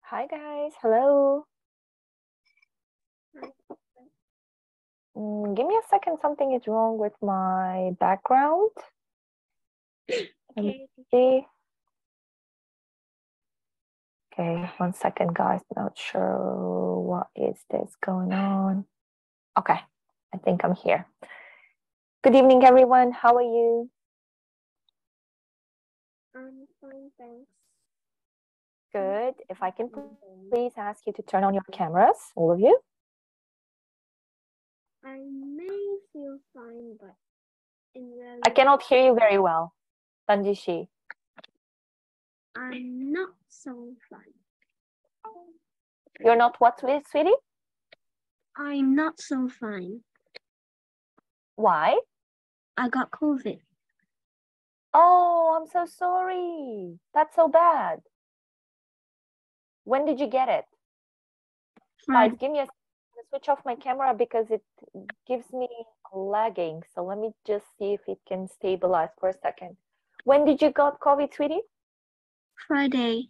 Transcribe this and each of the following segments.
Hi guys, hello. Give me a second, something is wrong with my background. Let me see. Okay, 1 second guys, not sure what is this going on. Okay, I think I'm here. Good evening everyone, how are you? I'm fine, thanks. Good. If I can please ask you to turn on your cameras, all of you. I may feel fine, but in reality, I cannot hear you very well, Tanjishi. I'm not so fine. You're not what, sweetie? I'm not so fine. Why? I got COVID. Oh, I'm so sorry. That's so bad. When did you get it? Guys, give me a switch off my camera because it gives me lagging. So let me just see if it can stabilize for a second. When did you got COVID, sweetie? Friday.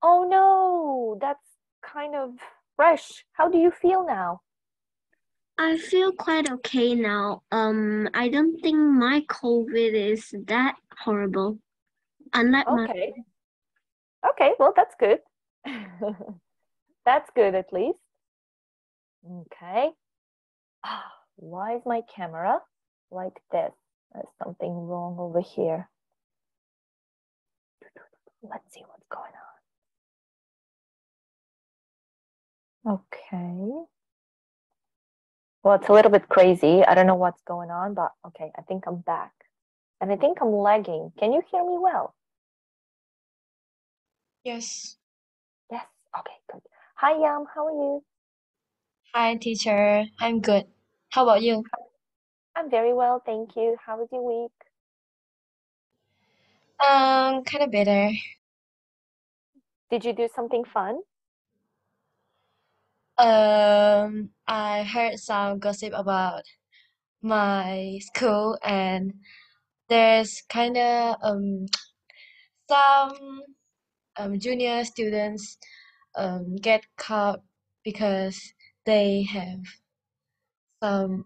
Oh no, that's kind of fresh. How do you feel now? I feel quite okay now. I don't think my COVID is that horrible. Unlike Okay. Okay, well, that's good. That's good at least. Okay. Why is my camera like this? There's something wrong over here. Let's see what's going on. Okay. Well, it's a little bit crazy. I don't know what's going on, but okay, I think I'm back. And I think I'm lagging. Can you hear me well? Yes. Yes. Okay, good. Hi, Yam. How are you? Hi, teacher. I'm good. How about you? I'm very well, thank you. How was your week? Kind of better. Did you do something fun? I heard some gossip about my school, and there's kind of some junior students get caught because they have some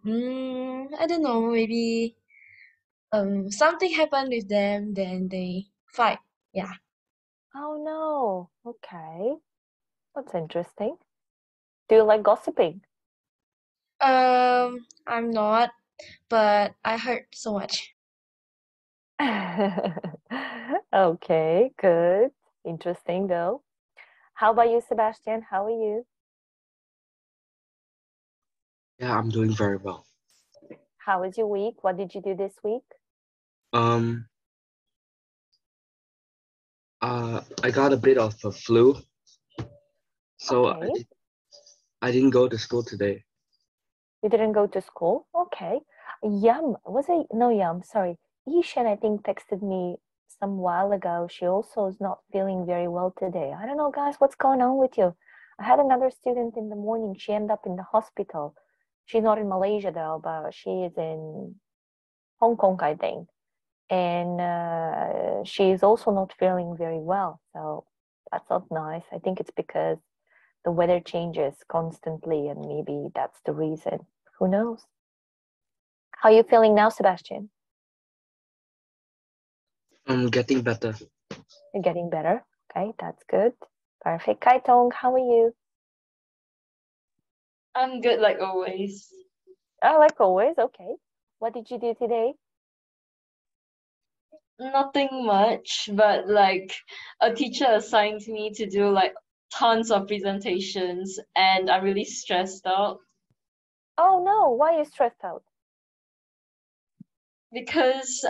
I don't know, maybe something happened with them, then they fight. Yeah. Oh no. Okay. That's interesting. Do you like gossiping? I'm not, but I heard so much. Okay, good. Interesting though. How about you, Sebastian? How are you? Yeah, I'm doing very well. How was your week? What did you do this week? Um, I got a bit of a flu, so Okay. I didn't go to school today. You didn't go to school? Okay. Yum. Was it? No, Yum. Sorry. Ishan, I think, texted me some while ago. She also is not feeling very well today. I don't know, guys, what's going on with you? I had another student in the morning. She ended up in the hospital. She's not in Malaysia though, but she is in Hong Kong, I think. And she is also not feeling very well. So that's not nice. I think it's because the weather changes constantly, and maybe that's the reason. Who knows? How are you feeling now, Sebastian? I'm getting better. You're getting better. Okay, that's good. Perfect. Kaitong, how are you? I'm good like always. Oh, like always. Okay. What did you do today? Nothing much, but like a teacher assigned me to do like tons of presentations and I'm really stressed out Oh no, why are you stressed out? because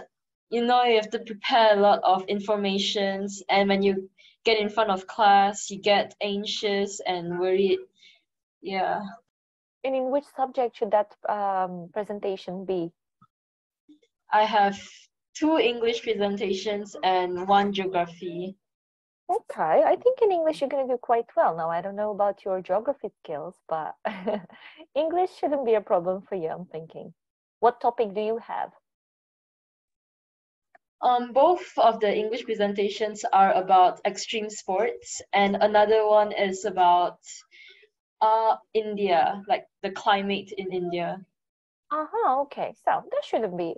you know you have to prepare a lot of informations and when you get in front of class you get anxious and worried. Yeah. And in which subject should that presentation be? I have 2 English presentations and 1 geography. Okay, I think in English you're going to do quite well. Now, I don't know about your geography skills, but English shouldn't be a problem for you, I'm thinking. What topic do you have? Both of the English presentations are about extreme sports, and another one is about India, like the climate in India. Uh-huh, okay. So that shouldn't be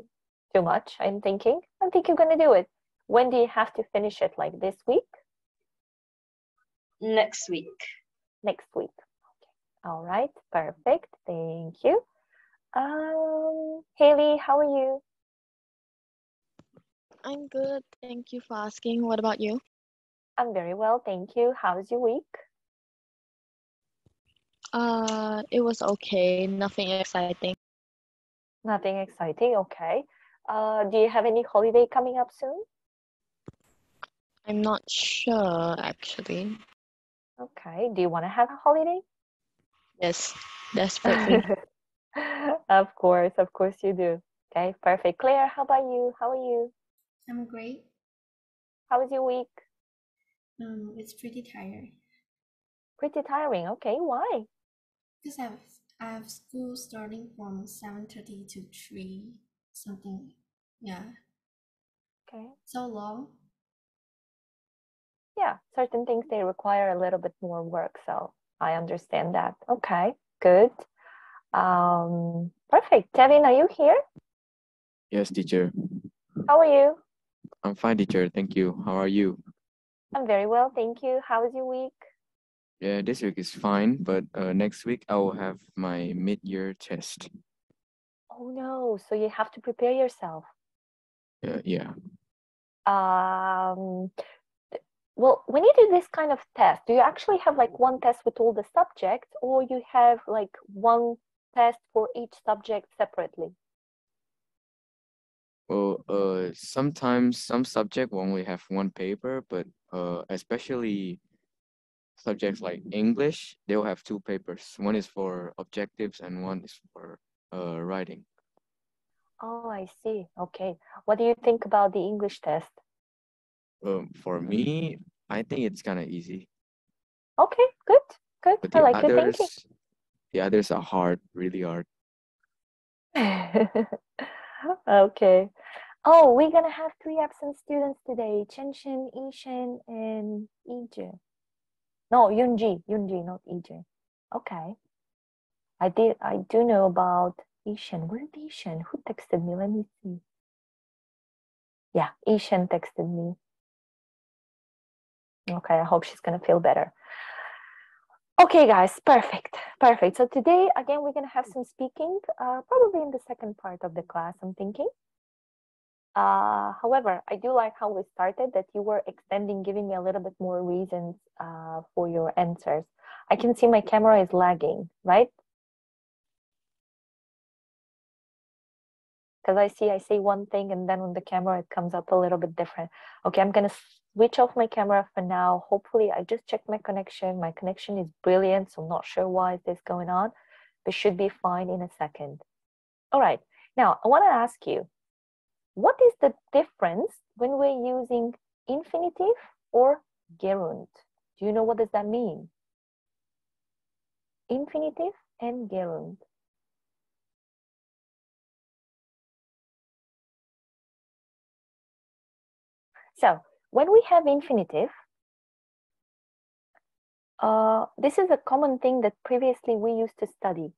too much, I'm thinking. I think you're gonna do it. When do you have to finish it? Like this week? Next week. Next week. Okay. All right, perfect. Thank you. Haley, how are you? I'm good. Thank you for asking. What about you? I'm very well, thank you. How's your week? It was okay. Nothing exciting. Nothing exciting, okay. Do you have any holiday coming up soon? I'm not sure actually. Okay. Do you want to have a holiday? Yes, desperately. Of course you do. Okay, perfect. Claire, how about you? How are you? I'm great. How was your week? It's pretty tired Pretty tiring. Okay, why? because I have school starting from 7:30 to 3 something. Yeah, Okay. so long. Yeah, certain things they require a little bit more work, so I understand that. Okay, good. Perfect. Tevin, are you here? Yes, teacher. How are you? I'm fine, teacher. Thank you. How are you? I'm very well, thank you. How was your week? Yeah, this week is fine, but next week I will have my mid-year test. Oh no, so you have to prepare yourself. Yeah. Um, well, when you do this kind of test, do you actually have like one test with all the subjects, or you have like one test for each subject separately? Well, sometimes some subject will only have one paper, but especially subjects like English, they'll have two papers. One is for objectives and one is for writing. Oh, I see. Okay. What do you think about the English test? For me, I think it's kind of easy, Okay, good, good. but I like your thinking. the others are hard, really hard. Okay. Oh, we're gonna have 3 absent students today. Chenshin, Ishin, and Ije. No, Yunji, not Ije. Okay. I do know about Ishan. Where's Ishan? Who texted me? Let me see. Yeah, Ishan texted me. Okay, I hope she's gonna feel better. Okay, guys, perfect. So today, again, we're gonna have some speaking, probably in the second part of the class, I'm thinking. However, I do like how we started, that you were extending, giving me a little bit more reasons for your answers. I can see my camera is lagging, right? Because I say one thing and then on the camera it comes up a little bit different. Okay, I'm gonna switch off my camera for now. Hopefully, I just checked my connection. My connection is brilliant, so I'm not sure why is this going on, but should be fine in a second. All right, now I want to ask you, what is the difference when we're using infinitive or gerund? Do you know what does that mean? Infinitive and gerund. So when we have infinitive, this is a common thing that previously we used to study.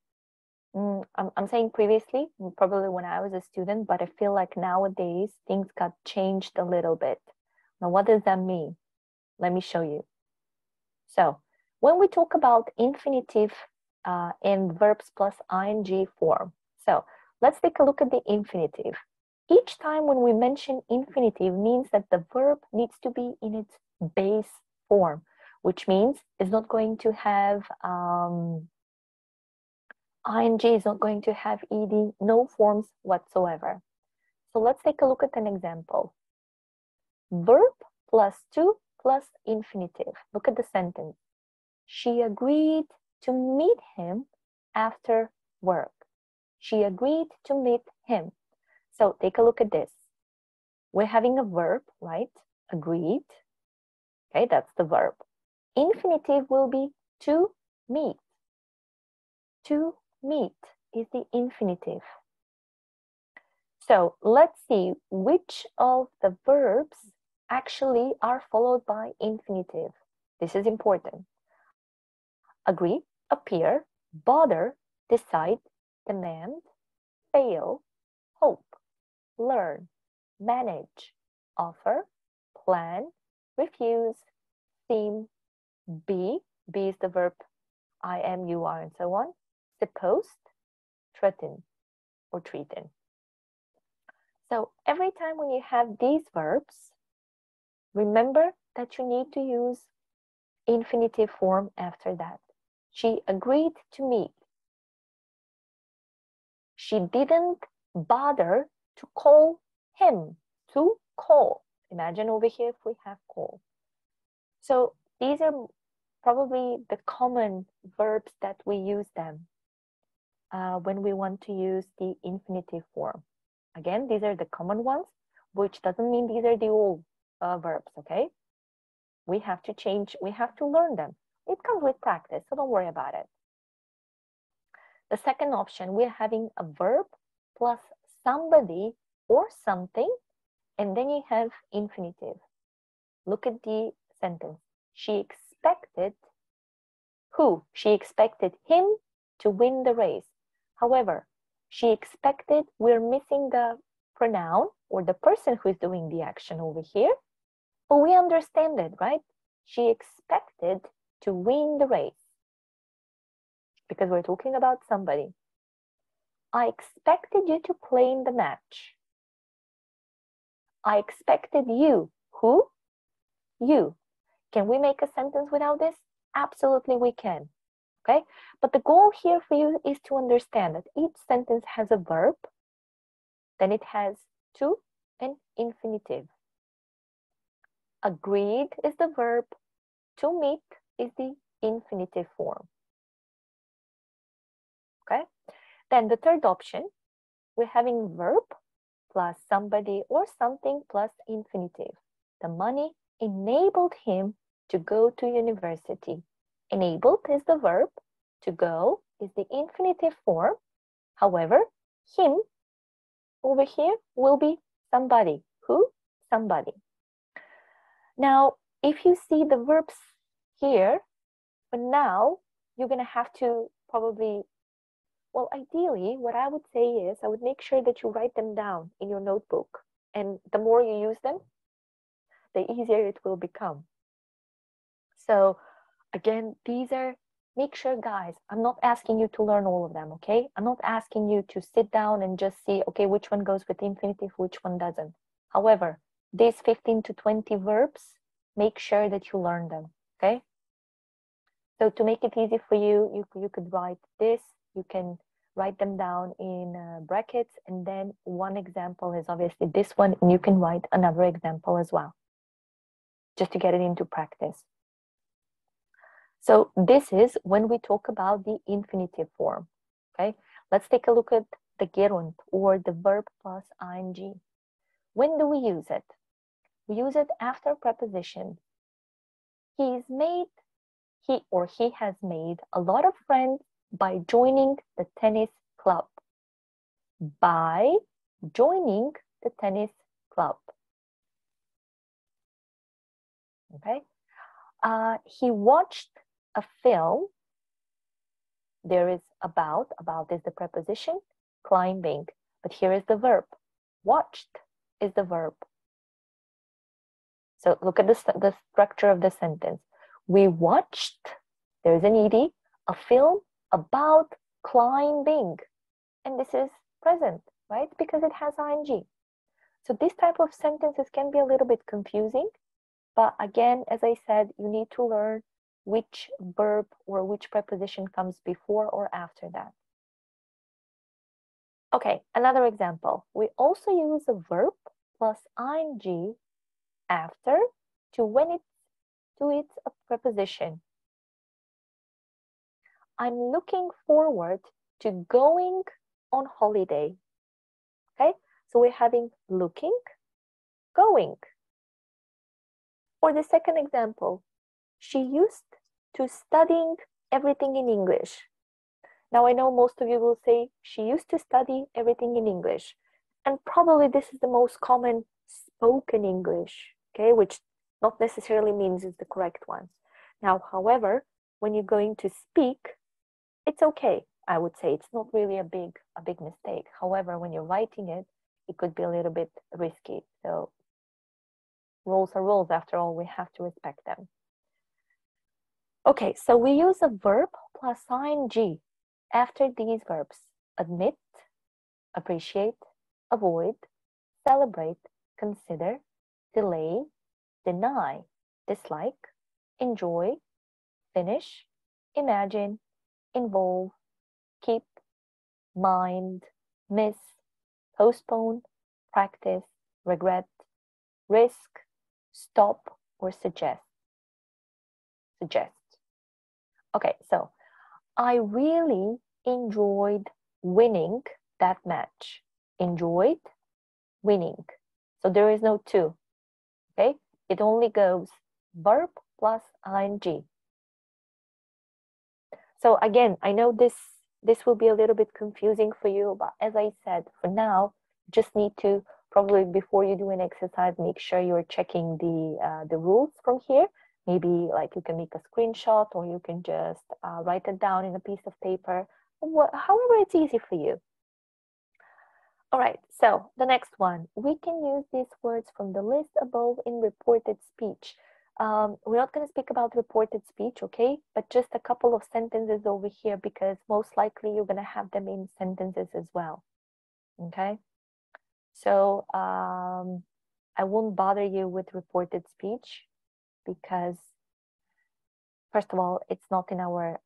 I'm saying previously, probably when I was a student, but I feel like nowadays things got changed a little bit. Now, what does that mean? Let me show you. So when we talk about infinitive and verbs plus ing form, so let's take a look at the infinitive. Each time when we mention infinitive means that the verb needs to be in its base form, which means it's not going to have ing, is not going to have ed, no forms whatsoever. So let's take a look at an example. Verb plus to plus infinitive. Look at the sentence. She agreed to meet him after work. She agreed to meet him. So take a look at this. We're having a verb, right? Agreed. Okay, that's the verb. Infinitive will be to meet. To meet is the infinitive. So let's see which of the verbs actually are followed by infinitive. This is important. Agree, appear, bother, decide, demand, fail, hope, learn, manage, offer, plan, refuse, seem, be is the verb I am, you are, and so on, supposed, threaten, or treaten. So every time when you have these verbs, remember that you need to use infinitive form after that. She agreed to meet. She didn't bother to call him. To call. Imagine over here if we have call. So these are probably the common verbs that we use them when we want to use the infinitive form. Again, these are the common ones, which doesn't mean these are the old verbs, okay? We have to change, we have to learn them. It comes with practice, so don't worry about it. The second option, we're having a verb plus somebody or something, and then you have infinitive. Look at the sentence. She expected who? She expected him to win the race. However, she expected, we're missing the pronoun or the person who is doing the action over here, but we understand it, right? She expected to win the race because we're talking about somebody. I expected you to play in the match. I expected you. Who? You. Can we make a sentence without this? Absolutely we can. Okay? But the goal here for you is to understand that each sentence has a verb, then it has to and infinitive. Agreed is the verb, to meet is the infinitive form. Okay? Then the third option, we're having verb plus somebody or something plus infinitive. The money enabled him to go to university. Enabled is the verb, to go is the infinitive form. However, him over here will be somebody. Who? Somebody. Now, if you see the verbs here, but now you're going to have to probably, well, ideally, what I would say is I would make sure that you write them down in your notebook. And the more you use them, the easier it will become. So again, these are, make sure guys, I'm not asking you to learn all of them, okay? I'm not asking you to sit down and just see, okay, which one goes with infinitive, which one doesn't. However, these 15 to 20 verbs, make sure that you learn them, okay? So to make it easy for you, you could write this, you can write them down in brackets, and then one example is obviously this one, and you can write another example as well, just to get it into practice. So this is when we talk about the infinitive form, okay? Let's take a look at the gerund, or the verb plus ing. When do we use it? We use it after preposition. He has made a lot of friends by joining the tennis club. By joining the tennis club. Okay? He watched a film. There is about is the preposition, climbing, but here is the verb. Watched is the verb. So look at the structure of the sentence. We watched, there's an ed, a film about climbing, and this is present, right? Because it has ing. So this type of sentences can be a little bit confusing, but again, as I said, you need to learn which verb or which preposition comes before or after that. Okay, another example. We also use a verb plus ing after when it's a preposition. I'm looking forward to going on holiday. Okay, so we're having looking, going. Or the second example, she used to studying everything in English. Now I know most of you will say she used to study everything in English. And probably this is the most common spoken English, okay, which not necessarily means is the correct one. Now, however, when you're going to speak, it's okay. I would say it's not really a big mistake. However, when you're writing it, it could be a little bit risky. So rules are rules. After all, we have to respect them. Okay, so we use a verb plus ing after these verbs: admit, appreciate, avoid, celebrate, consider, delay, deny, dislike, enjoy, finish, imagine, involve, keep, mind, miss, postpone, practice, regret, risk, stop, or suggest. Okay, so I really enjoyed winning that match. Enjoyed, winning. So there is no to, okay? It only goes verb plus ing. So again, I know this will be a little bit confusing for you, but as I said, for now, just need to probably, before you do an exercise, make sure you're checking the rules from here. Maybe like you can make a screenshot, or you can just write it down in a piece of paper, however it's easy for you. All right, so the next one, we can use these words from the list above in reported speech. We're not going to speak about reported speech, okay? But just a couple of sentences over here, because most likely you're going to have them in sentences as well, okay? So I won't bother you with reported speech because, first of all, it's not in our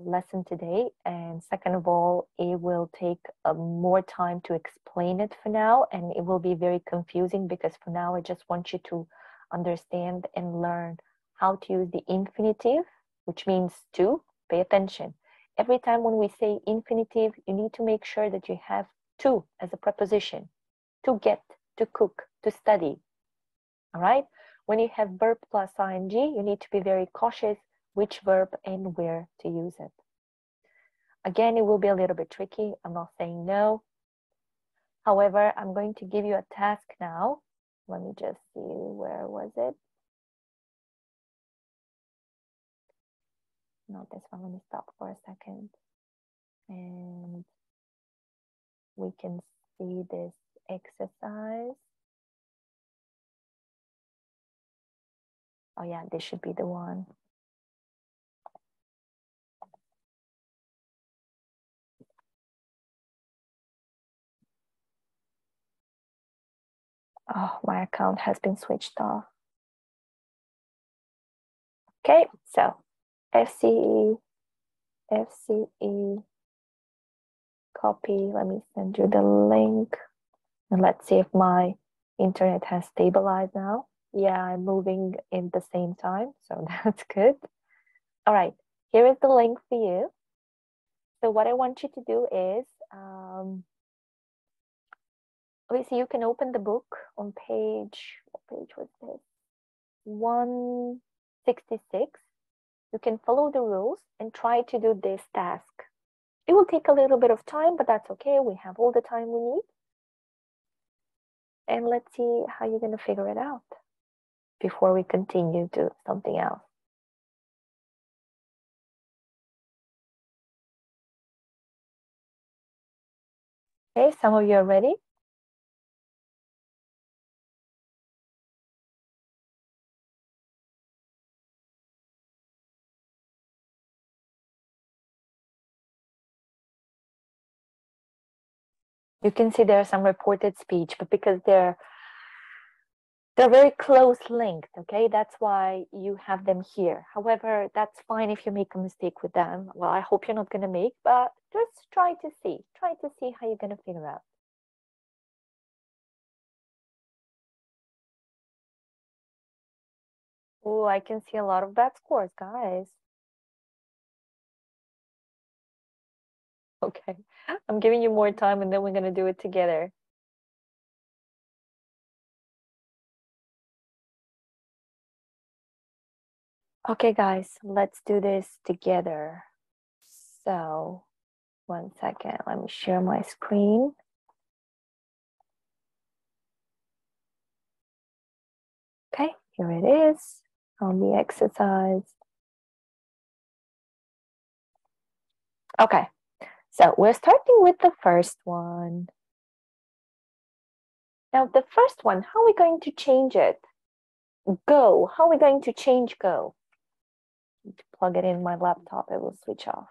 lesson today. And second of all, it will take more time to explain it for now. And it will be very confusing because for now, I just want you to understand and learn how to use the infinitive, which means to. Pay attention. Every time when we say infinitive, you need to make sure that you have to as a preposition. To get, to cook, to study. All right? When you have verb plus ing, you need to be very cautious which verb and where to use it. Again, it will be a little bit tricky. I'm not saying no. However, I'm going to give you a task now. Let me just see, where was it? Not this one. Let me stop for a second. And we can see this exercise. Oh yeah, this should be the one. Oh, my account has been switched off. Okay, so FCE, copy. Let me send you the link. And let's see if my internet has stabilized now. Yeah, I'm moving in the same time, so that's good. All right, here is the link for you. So what I want you to do is, obviously you can open the book on page, what page was this? 166. You can follow the rules and try to do this task. It will take a little bit of time, but that's okay. We have all the time we need. And let's see how you're going to figure it out before we continue to something else. Okay, some of you are ready. You can see there are some reported speech, but because they're very close linked, okay? That's why you have them here. However, that's fine if you make a mistake with them. Well, I hope you're not going to make, but just try to see. Try to see how you're going to figure out. Oh, I can see a lot of bad scores, guys. Okay, I'm giving you more time and then we're going to do it together. Okay, guys, let's do this together. So, one second, let me share my screen. Here it is on the exercise. Okay, so we're starting with the first one. Now, the first one, how are we going to change it? Go, how are we going to change go? Need to plug it in my laptop, it will switch off.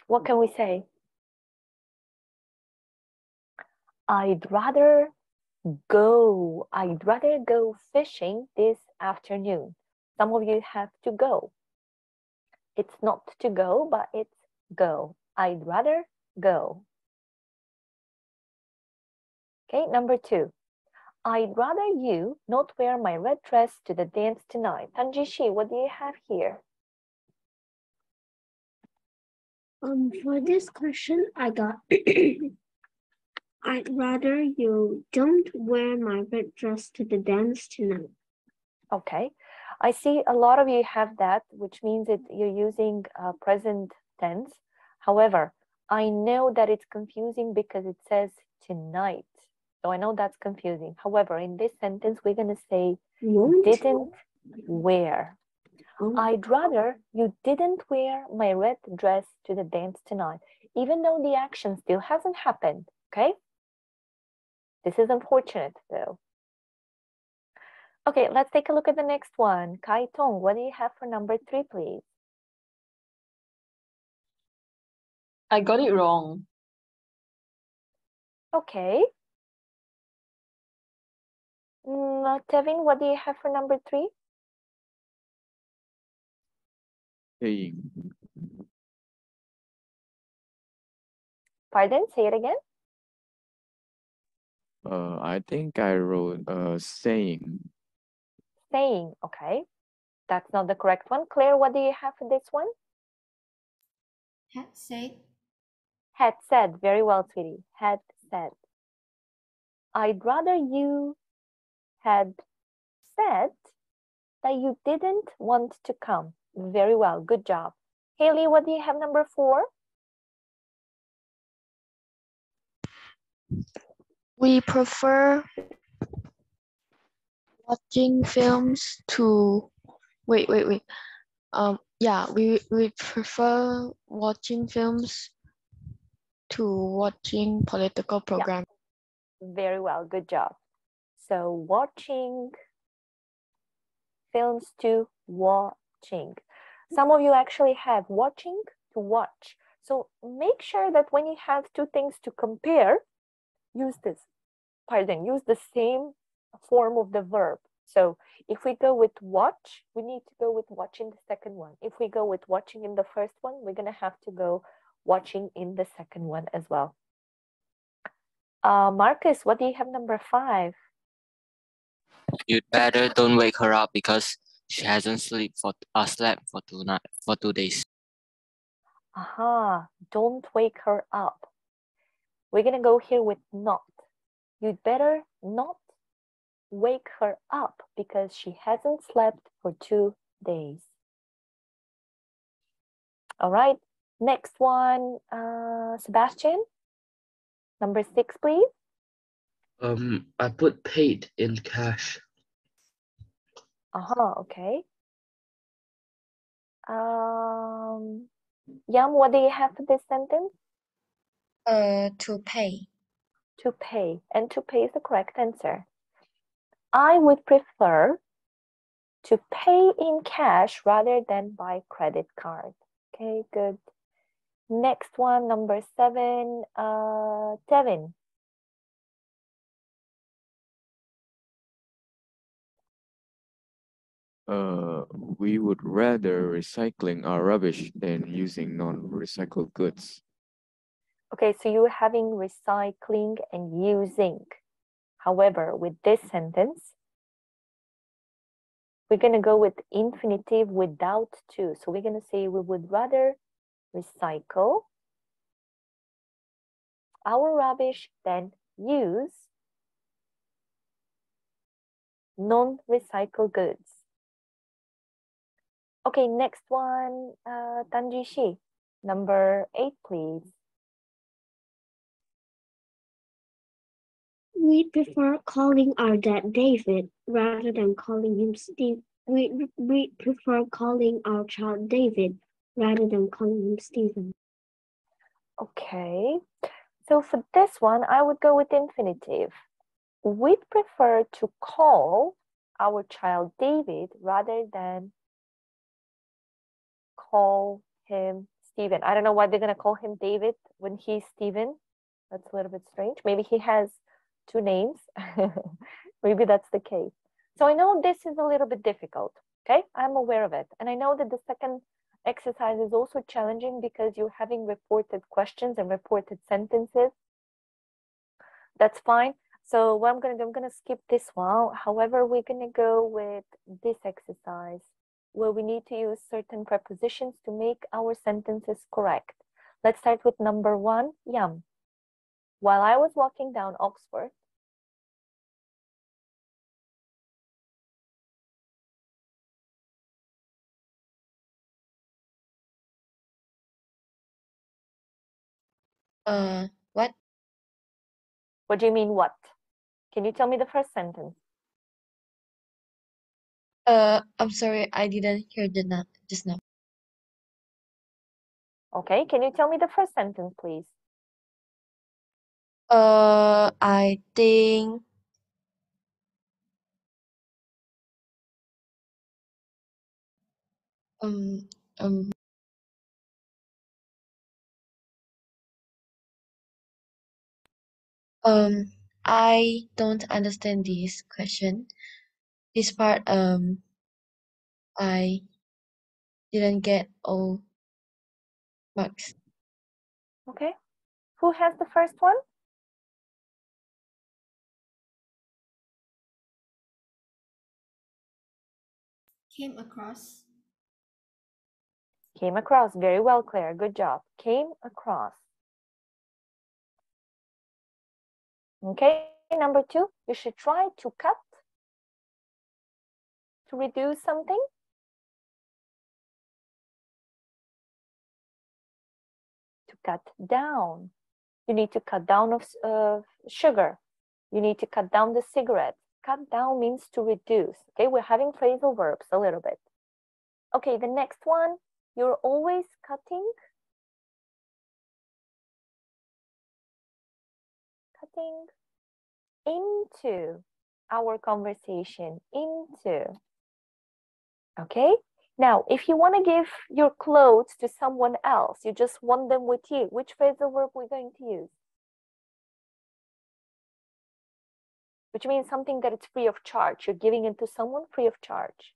What can we say? I'd rather go fishing this afternoon. Some of you have to go. It's not to go, but it's go. I'd rather go. Okay, number 2. I'd rather you not wear my red dress to the dance tonight. Tanjishi, what do you have here? For this question, I got I'd rather you don't wear my red dress to the dance tonight. Okay, I see a lot of you have that, which means that you're using present tense. However, I know that it's confusing because it says tonight. So I know that's confusing. However, in this sentence, we're going to say didn't wear. I'd rather you didn't wear my red dress to the dance tonight, even though the action still hasn't happened, okay? This is unfortunate though. Okay, let's take a look at the next one. Kai Tong, what do you have for number 3, please? I got it wrong. Okay. Tevin, what do you have for number 3? Saying. Pardon, say it again. I think I wrote saying. Saying, okay. That's not the correct one. Claire, what do you have for this one? Had said. Had said. Very well, sweetie. Had said. I'd rather you had said that you didn't want to come. Very well. Good job. Haley, what do you have number 4? We prefer watching films to wait. Yeah, we prefer watching films to watching political programs. Yeah. Very well. Good job. So watching films to watching. Some of you actually have watching to watch. So make sure that when you have two things to compare, use the same form of the verb. So if we go with watch, we need to go with watching the second one. If we go with watching in the first one, we're going to have to go watching in the second one as well. Marcus, what do you have number 5? You'd better don't wake her up because she hasn't slept for 2 days. Aha, don't wake her up. We're going to go here with not. You'd better not wake her up because she hasn't slept for 2 days. All right, next one, Sebastian, number 6, please. I put paid in cash. Okay. Yam, what do you have for this sentence? To pay. To pay, and to pay is the correct answer. I would prefer to pay in cash rather than by credit card. Okay, good. Next one, number 7, Tevin. We would rather recycling our rubbish than using non-recycled goods. Okay, so you're having recycling and using. However, with this sentence, we're going to go with infinitive without to. So we're going to say we would rather recycle our rubbish than use non-recycled goods. Okay, next one, Tanjishi, number 8, please. We prefer calling our dad David rather than calling him Steve. We prefer calling our child David rather than calling him Stephen. Okay. So for this one, I would go with infinitive. We'd prefer to call our child David rather than call him Stephen. I don't know why they're going to call him David when he's Stephen. That's a little bit strange. Maybe he has two names. Maybe that's the case. So I know this is a little bit difficult. Okay, I'm aware of it. And I know that the second exercise is also challenging because you're having reported questions and reported sentences. That's fine. So what I'm gonna skip this one. However, we're gonna go with this exercise where we need to use certain prepositions to make our sentences correct. Let's start with number 1, Yam. While I was walking down Oxford, What? what do you mean what? Can you tell me the first sentence? I'm sorry, I didn't hear just now. Okay, can you tell me the first sentence, please? I think um um I don't understand this question. This part I didn't get all marks. Okay, who has the first one? Came across. Came across. Very well, Claire. Good job. Came across. Okay, number 2, you should try to cut, to reduce something. To cut down. You need to cut down of sugar. You need to cut down the cigarette. Cut down means to reduce. Okay, we're having phrasal verbs a little bit. Okay, the next one, you're always cutting. Cutting into our conversation. Into. Okay, now if you want to give your clothes to someone else, you just want them with you, which phrasal verb we're going to use? Which means something that it's free of charge. You're giving it to someone free of charge.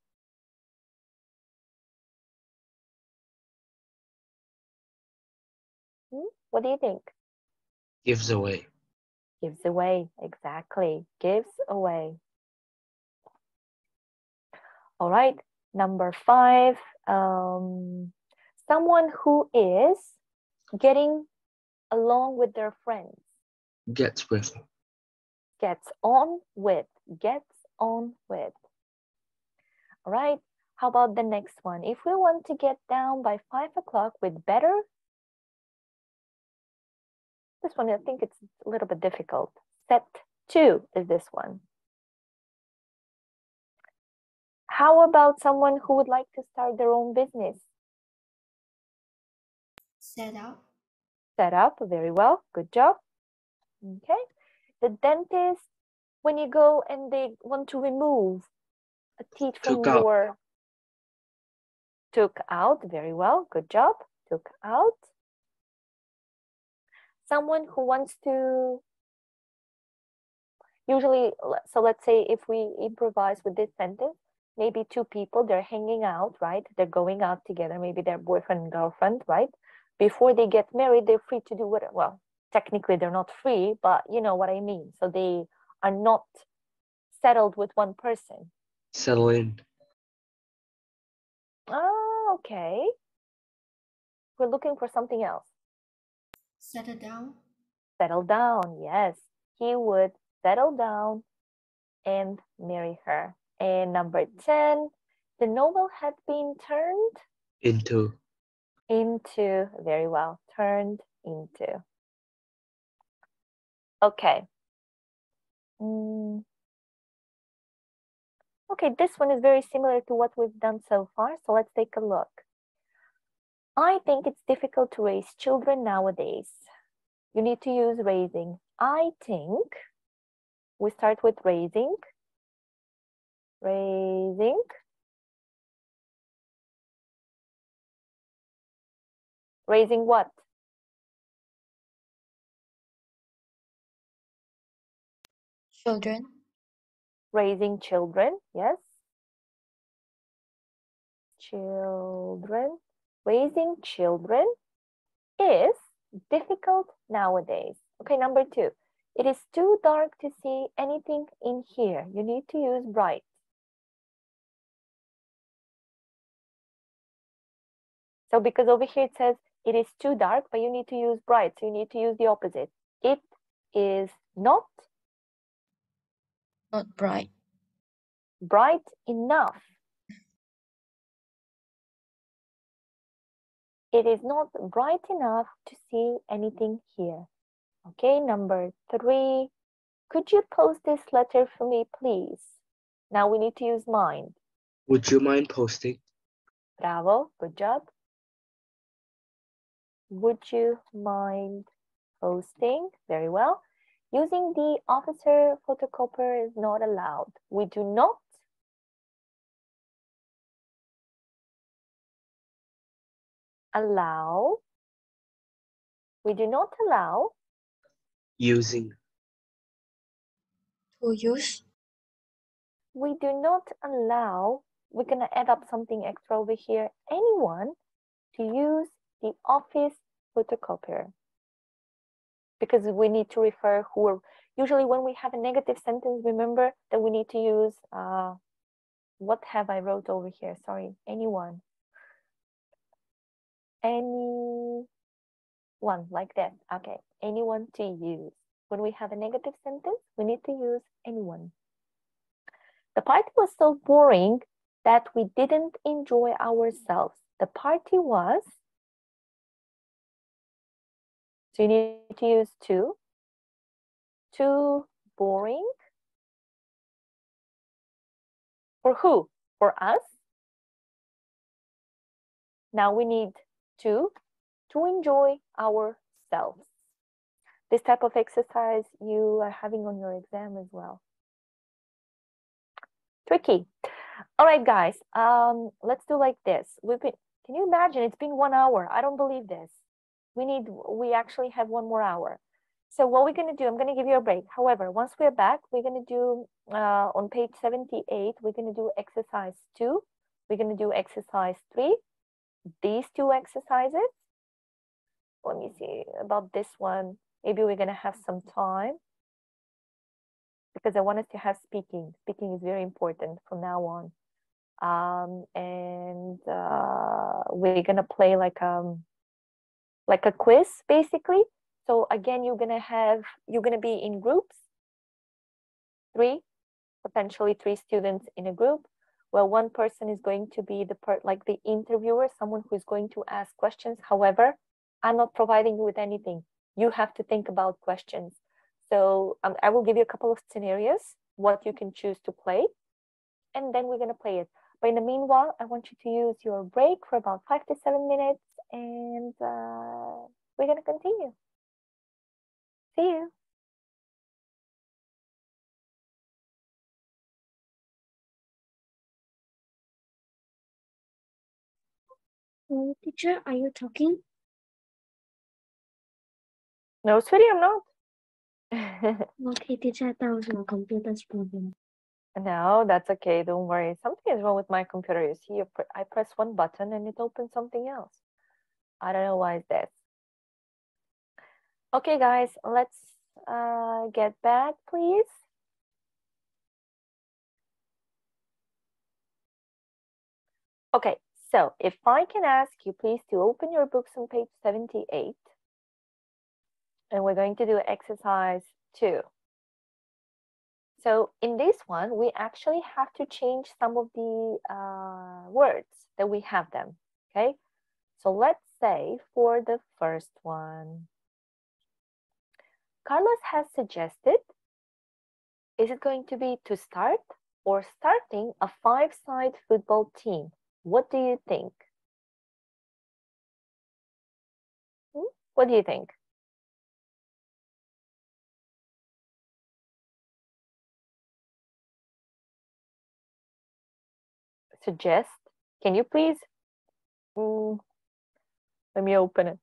What do you think? Gives away. Gives away, exactly. Gives away. All right, number 5. Someone who is getting along with their friends. Gets with. Gets on with. Gets on with. All right, how about the next one? If we want to get down by 5 o'clock with better, this one, I think it's a little bit difficult. Set to is this one. How about someone who would like to start their own business? Set up. Set up, very well, good job. Okay, the dentist, when you go and they want to remove a teeth from your... Took out, very well, good job. Took out. Someone who wants to... Usually, so let's say if we improvise with this sentence, maybe 2 people, they're hanging out, right? They're going out together, maybe they're boyfriend and girlfriend, right? Before they get married, they're free to do whatever. Well, technically they're not free, but you know what I mean. So they are not settled with one person. Settle in. Oh, okay. We're looking for something else. Settle down. Settle down, yes. He would settle down and marry her. And number 10, the novel had been turned into, very well, turned into. Okay, Okay, this one is very similar to what we've done so far, so let's take a look. I think it's difficult to raise children nowadays. You need to use raising. I think we start with raising. Raising. Raising what? Children. Raising children, yes. Children. Raising children is difficult nowadays. Okay, number 2. It is too dark to see anything in here. You need to use bright. So because over here it says it is too dark, but you need to use bright. So you need to use the opposite. It is not bright. Bright enough. It is not bright enough to see anything here. Okay, number 3. Could you post this letter for me, please? Now we need to use mind. Would you mind posting? Bravo, good job. Would you mind posting? Very well. Using the officer photocopier is not allowed. We do not allow. We do not allow. Using. To use. We do not allow. We're going to add up something extra over here. Anyone to use the office photocopier. Because we need to refer who are, usually when we have a negative sentence, remember that we need to use, what have I wrote over here? Sorry, anyone. Anyone, like that. Okay, anyone to use. When we have a negative sentence, we need to use anyone. The party was so boring that we didn't enjoy ourselves. The party was, so you need to use too boring. For who? For us. Now we need to enjoy ourselves. This type of exercise you are having on your exam as well. Tricky. All right, guys, let's do like this. Can you imagine? It's been 1 hour. I don't believe this. We actually have 1 more hour. So what we're going to do, I'm going to give you a break. However, once we're back, we're going to do, on page 78, we're going to do exercise 2. We're going to do exercise 3. These 2 exercises. Let me see about this one. Maybe we're going to have some time because I want us to have speaking. Speaking is very important from now on. We're going to play like a quiz, basically. So again, you're going to be in groups, 3, potentially 3 students in a group. Well, one person is going to be the interviewer, someone who is going to ask questions. However, I'm not providing you with anything. You have to think about questions. So I will give you a couple of scenarios, what you can choose to play, and then we're going to play it. But in the meanwhile, I want you to use your break for about 5 to 7 minutes, and we're going to continue. See you. Teacher, are you talking? No, sweetie, I'm not. Okay, teacher, that was my computer's problem. No, that's okay. Don't worry. Something is wrong with my computer. You see, I press one button and it opens something else. I don't know why it's this. Okay, guys, let's get back, please. Okay, so if I can ask you please to open your books on page 78. And we're going to do exercise 2. So in this one, we actually have to change some of the words that we have them, okay? So let's say for the first one, Carlos has suggested Is it going to be to start or starting a 5-side football team? What do you think? What do you think? Suggest. Can you please? Let me open it.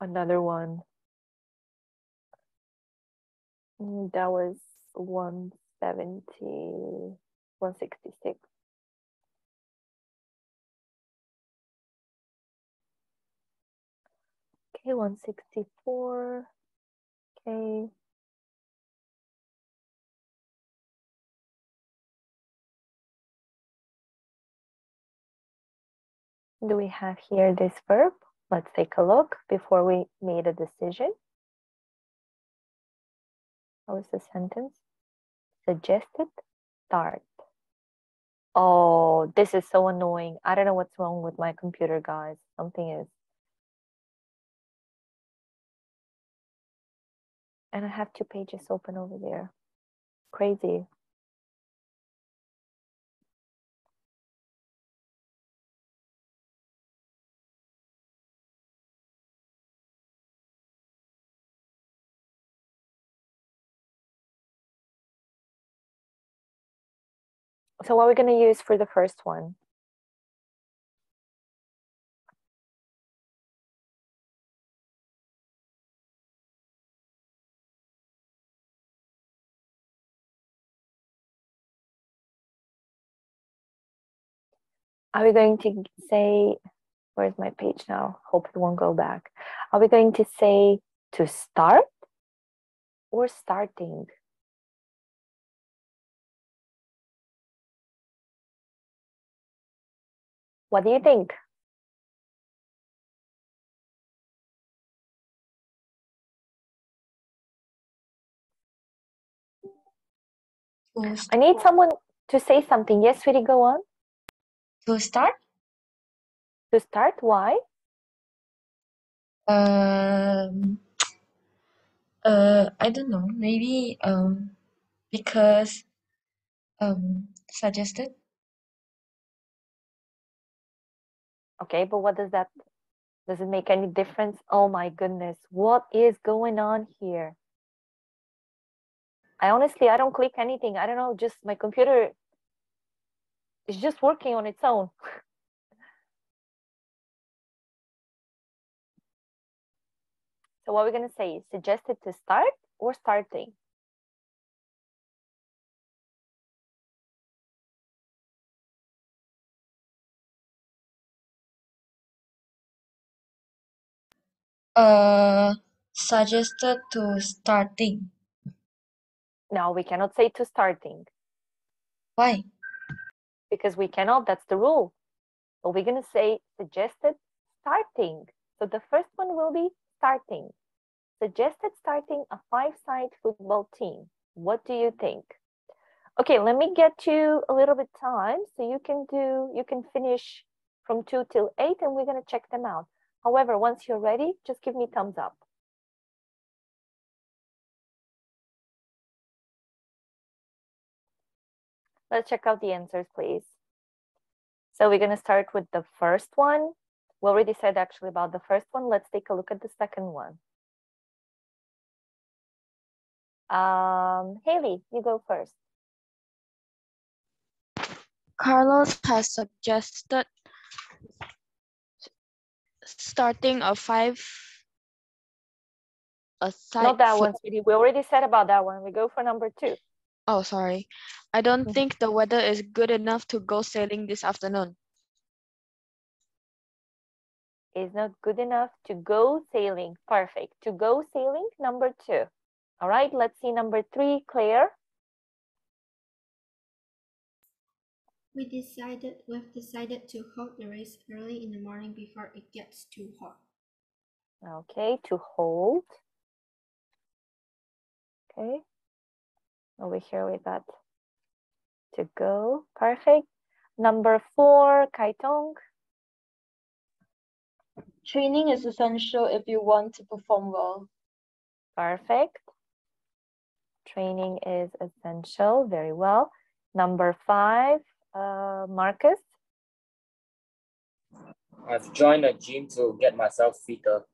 Another one. That was 170, 166. Okay, 164. Okay. Do we have here this verb? Let's take a look before we made a decision. How is the sentence? Suggested, start. Oh, this is so annoying. I don't know what's wrong with my computer, guys. Something is. And I have 2 pages open over there. Crazy. So what are we going to use for the first one? Are we going to say, where's my page now? Hope it won't go back. Are we going to say to start or starting? What do you think? I need someone to say something. Yes, sweetie, go on. To start? To start, why? I don't know. Maybe because suggested. Okay, but what does it make any difference? Oh my goodness, what is going on here? I don't click anything. I don't know, just my computer is just working on its own. So what we're going to say is suggested to start or starting? Suggested to starting. No, we cannot say to starting. Why? Because we cannot, that's the rule. But we're going to say suggested starting. So the first one will be starting. Suggested starting a 5-side football team. What do you think? Okay, let me get you a little bit time so you can finish from 2 till 8 and we're going to check them out. However, once you're ready, just give me thumbs up. Let's check out the answers, please. So we're going to start with the first one. We already said actually about the first one. Let's take a look at the second one. Haley, you go first. Carlos has suggested starting a side Not that one, sweetie. We already said about that one. We go for number 2. Oh, sorry. I don't think the weather is good enough to go sailing this afternoon. Is not good enough to go sailing. Perfect. To go sailing, number 2. All right, let's see number 3, Claire. We've decided to hold the race early in the morning before it gets too hot. Okay, to hold. Okay. Over here we got to go. Perfect. Number 4, Kaitong. Training is essential if you want to perform well. Perfect. Training is essential. Very well. Number 5, Marcus. I've joined a gym to get myself fitter.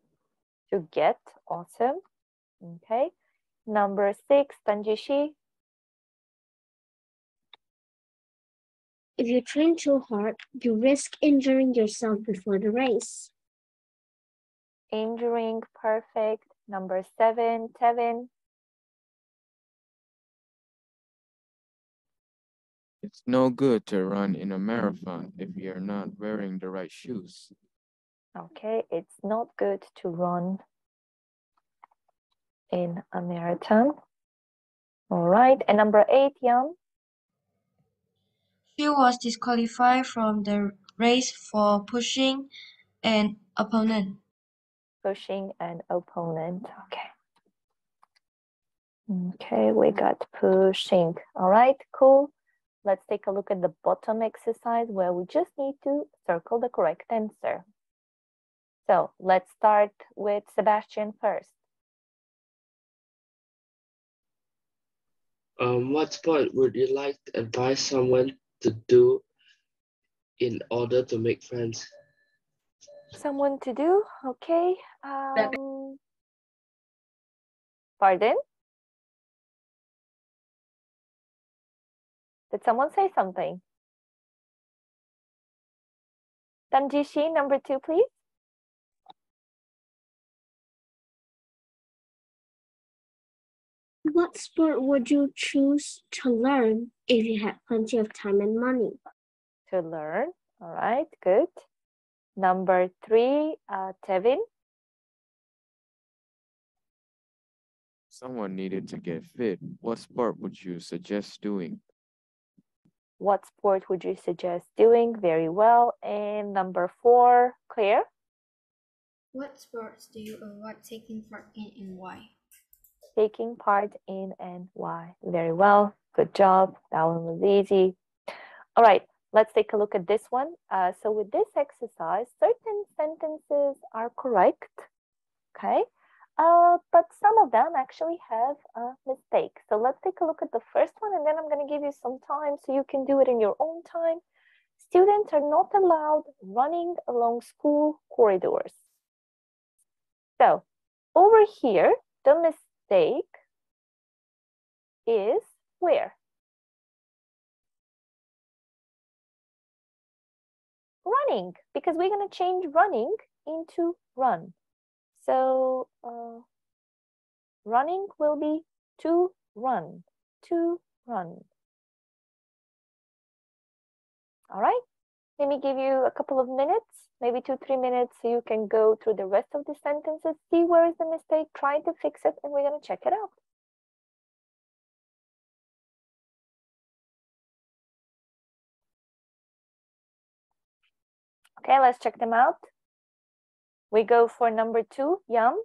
To get, awesome. Okay. Number 6, Tanjishi. If you train too hard, you risk injuring yourself before the race. Injuring, perfect. Number 7, Tevin. It's no good to run in a marathon if you're not wearing the right shoes. Okay, it's not good to run in a marathon. All right, and number 8, Yam. She was disqualified from the race for pushing an opponent. Pushing an opponent. Okay. Okay, we got pushing. All right, cool. Let's take a look at the bottom exercise where we just need to circle the correct answer. So let's start with Sebastian first. What sport would you like to advise someone to do in order to make friends? Someone to do, okay. Pardon? Did someone say something? Tanjishi, number 2, please. What sport would you choose to learn if you had plenty of time and money? To learn, all right, good. Number 3, Tevin. Someone needed to get fit. What sport would you suggest doing? What sport would you suggest doing? Very well. And number 4, Claire. What sports do you avoid taking part in and why? Taking part in and why. Very well. Good job. That one was easy. All right, let's take a look at this one. So with this exercise, certain sentences are correct. Okay. But some of them actually have a mistake. So let's take a look at the first one, and then I'm going to give you some time so you can do it in your own time. Students are not allowed running along school corridors. So over here, the mistake is where? Running, because we're going to change running into run. So running will be to run, to run. All right, let me give you a couple of minutes, maybe 2-3 minutes, so you can go through the rest of the sentences, see where is the mistake, try to fix it, and we're going to check it out. Okay, let's check them out. We go for number 2, Yam.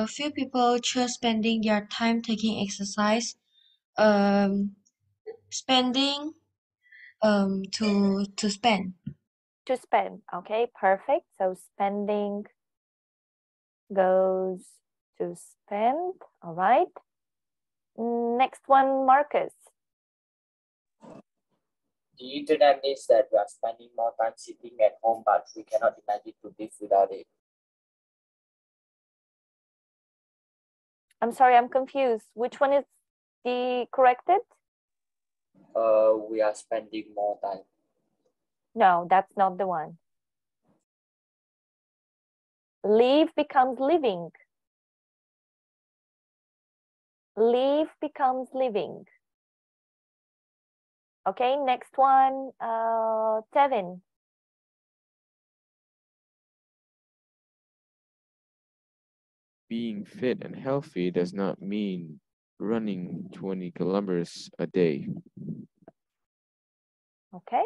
Few people choose spending their time taking exercise. Spending to spend. To spend, okay, perfect. So spending goes to spend, all right. Next one, Marcus. The internet means that we are spending more time sitting at home, but we cannot imagine to live without it. I'm sorry, I'm confused. Which one is the corrected? We are spending more time. No, that's not the one. Live becomes living. Live becomes living. Okay, next one, Tevin. Being fit and healthy does not mean running 20 kilometers a day. Okay.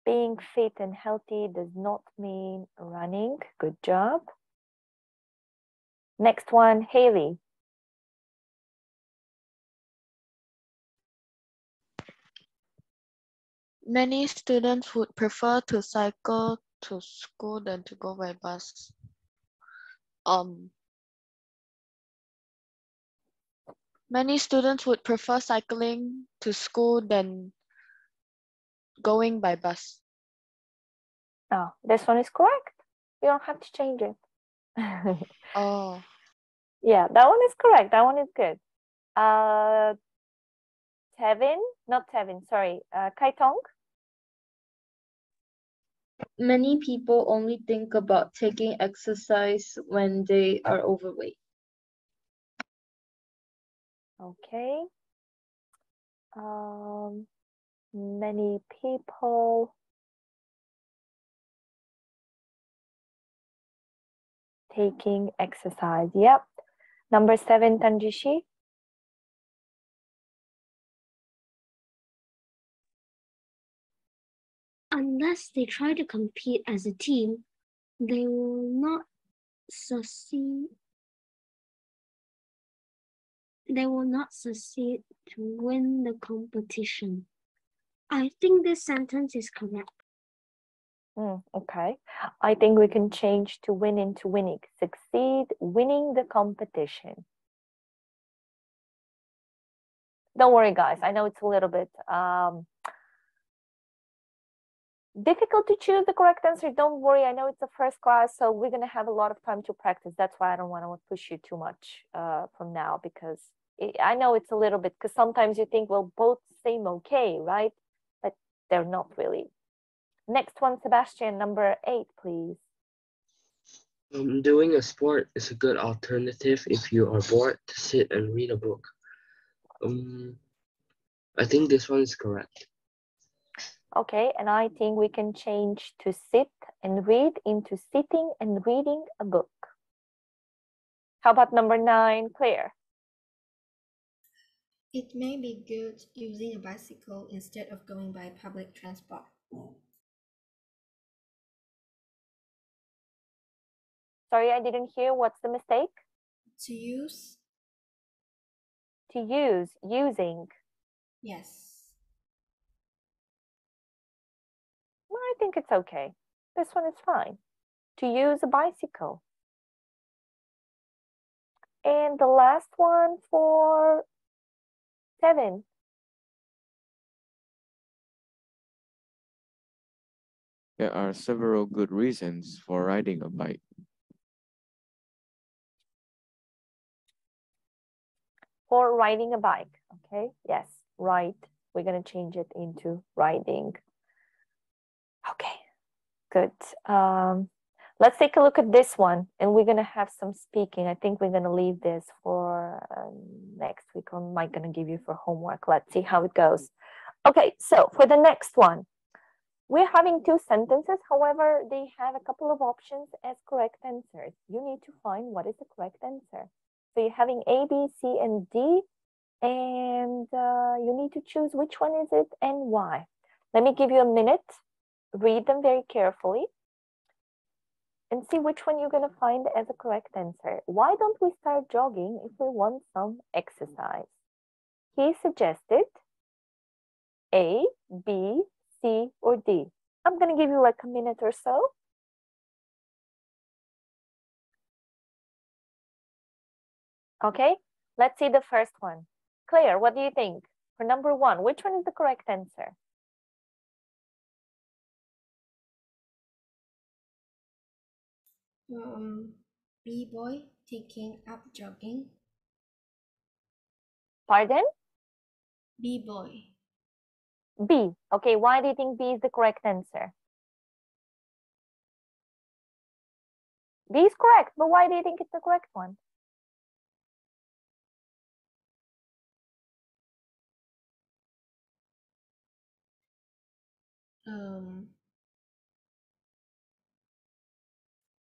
Being fit and healthy does not mean running. Good job. Next one, Haley. Many students would prefer to cycle to school than to go by bus. Many students would prefer cycling to school than going by bus. Oh, this one is correct. You don't have to change it. Oh, Yeah, that one is correct. That one is good. Kaitong. Many people only think about taking exercise when they are overweight. Okay. Many people taking exercise. Yep. Number 7, Tanjishi. Unless they try to compete as a team, they will not succeed. They will not succeed to win the competition. I think this sentence is correct. Okay. I think we can change to win into winning. Succeed winning the competition. Don't worry, guys. I know it's a little bit difficult to choose the correct answer. Don't worry. I know it's the first class, so we're going to have a lot of time to practice. That's why I don't want to push you too much from now, because I know it's a little bit, because sometimes you think, well, both seem okay, right? But they're not really. Next one, Sebastian, number 8, please. Doing a sport is a good alternative if you are bored to sit and read a book. I think this one is correct. Okay, and I think we can change to sit and read into sitting and reading a book. How about number 9, Claire? It may be good using a bicycle instead of going by public transport. Sorry, I didn't hear. What's the mistake? To use? To use, using. Yes. Well, I think it's okay. This one is fine. To use a bicycle. And the last one for 7. There are several good reasons for riding a bike. For riding a bike, okay? Yes, right. We're going to change it into riding. Okay, good. Let's take a look at this one, and we're going to have some speaking. I think we're going to leave this for next week, or am I going to give you for homework? Let's see how it goes. Okay, so for the next one, we're having 2 sentences. However, they have a couple of options as correct answers. You need to find what is the correct answer. So you're having A, B, C, and D, and you need to choose which one is it and why. Let me give you a minute. Read them very carefully and see which one you're going to find as a correct answer. Why don't we start jogging if we want some exercise? He suggested A, B, C, or D. I'm going to give you like a minute or so. Okay, let's see the first one. Claire, what do you think? For number 1, which one is the correct answer? B-boy taking up jogging. Pardon? B-boy. B. Okay, why do you think B is the correct answer? B is correct, but why do you think it's the correct one?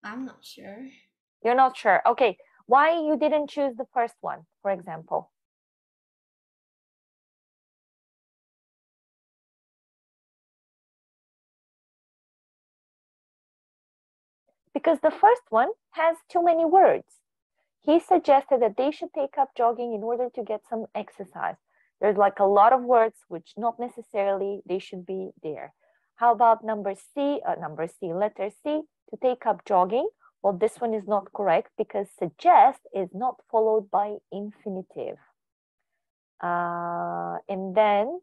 I'm not sure. You're not sure. Okay, why you didn't choose the first one, for example? Because the first one has too many words. He suggested that they should take up jogging in order to get some exercise. There's like a lot of words which not necessarily they should be there. How about number C, letter C, to take up jogging? Well, this one is not correct because suggest is not followed by infinitive. And then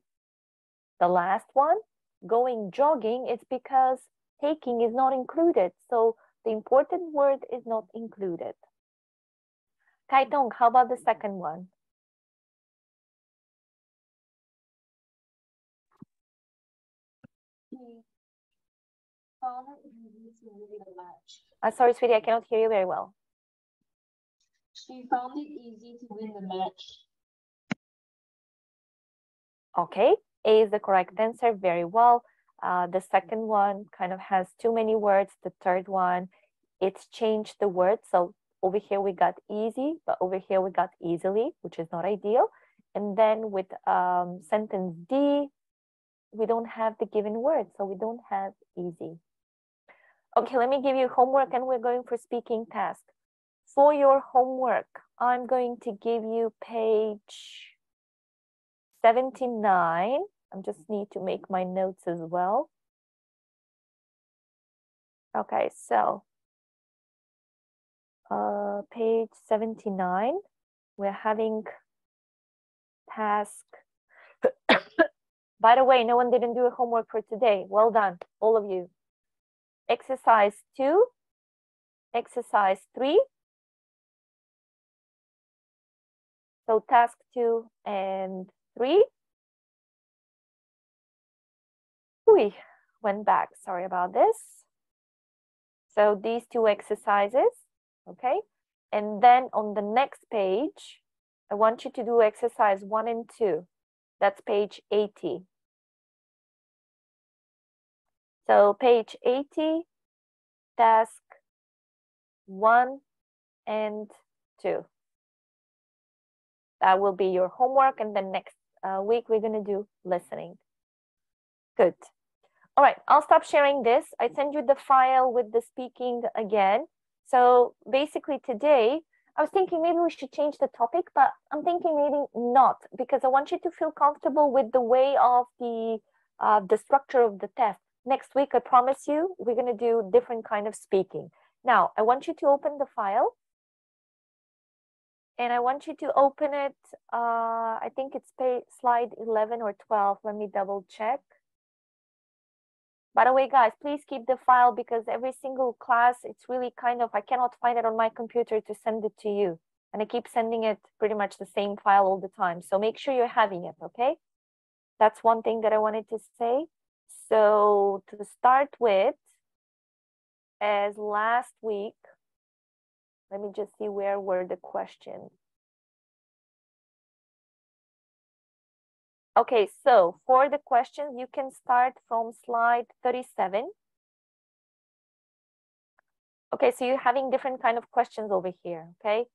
the last one, going jogging, it's because taking is not included. So the important word is not included. Kaitong, how about the second one? Found it easy to win the match. Sorry, sweetie, I cannot hear you very well. She found it easy to win the match. Okay, A is the correct answer, very well. The second one kind of has too many words. The third one, it's changed the word. So over here we got easy, but over here we got easily, which is not ideal. And then with sentence D, we don't have the given word, so we don't have easy. Okay, let me give you homework and we're going for speaking task. For your homework, I'm going to give you page 79. I just need to make my notes as well. Okay, so page 79, we're having task. By the way, no one didn't do a homework for today. Well done, all of you. Exercise 2, exercise 3. So task 2 and 3. We went back, sorry about this. So these two exercises, okay? And then on the next page, I want you to do exercise 1 and 2. That's page 80. So page 80, task 1 and 2. That will be your homework, and then next week we're gonna do listening. Good. All right, I'll stop sharing this. I send you the file with the speaking again. So basically today, I was thinking maybe we should change the topic, but I'm thinking maybe not, because I want you to feel comfortable with the way of the structure of the test. Next week, I promise you, we're gonna do different kind of speaking. Now, I want you to open the file. And I want you to open it, I think it's slide 11 or 12. Let me double check. By the way, guys, please keep the file because every single class, it's really kind of, I cannot find it on my computer to send it to you. And I keep sending it pretty much the same file all the time. So make sure you're having it, okay? That's one thing that I wanted to say. So to start with, as last week, let me just see where were the questions. Okay, so for the questions, you can start from slide 37. Okay, so you're having different kind of questions over here, okay?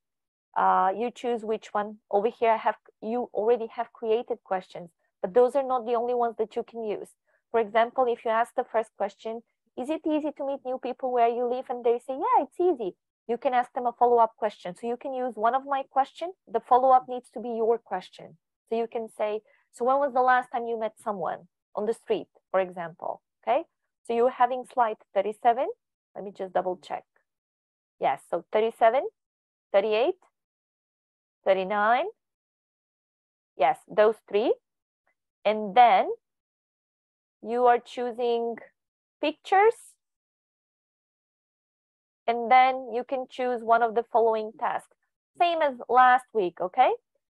You choose which one. Over here, you already have created questions, but those are not the only ones that you can use. For example, if you ask the first question, is it easy to meet new people where you live? And they say, yeah, it's easy. You can ask them a follow-up question. So you can use one of my questions. The follow-up needs to be your question. So you can say, so when was the last time you met someone on the street, for example, okay? So you're having slide 37. Let me just double check. Yes, so 37, 38, 39. Yes, those three. And then you are choosing pictures. And then you can choose one of the following tasks. Same as last week, okay?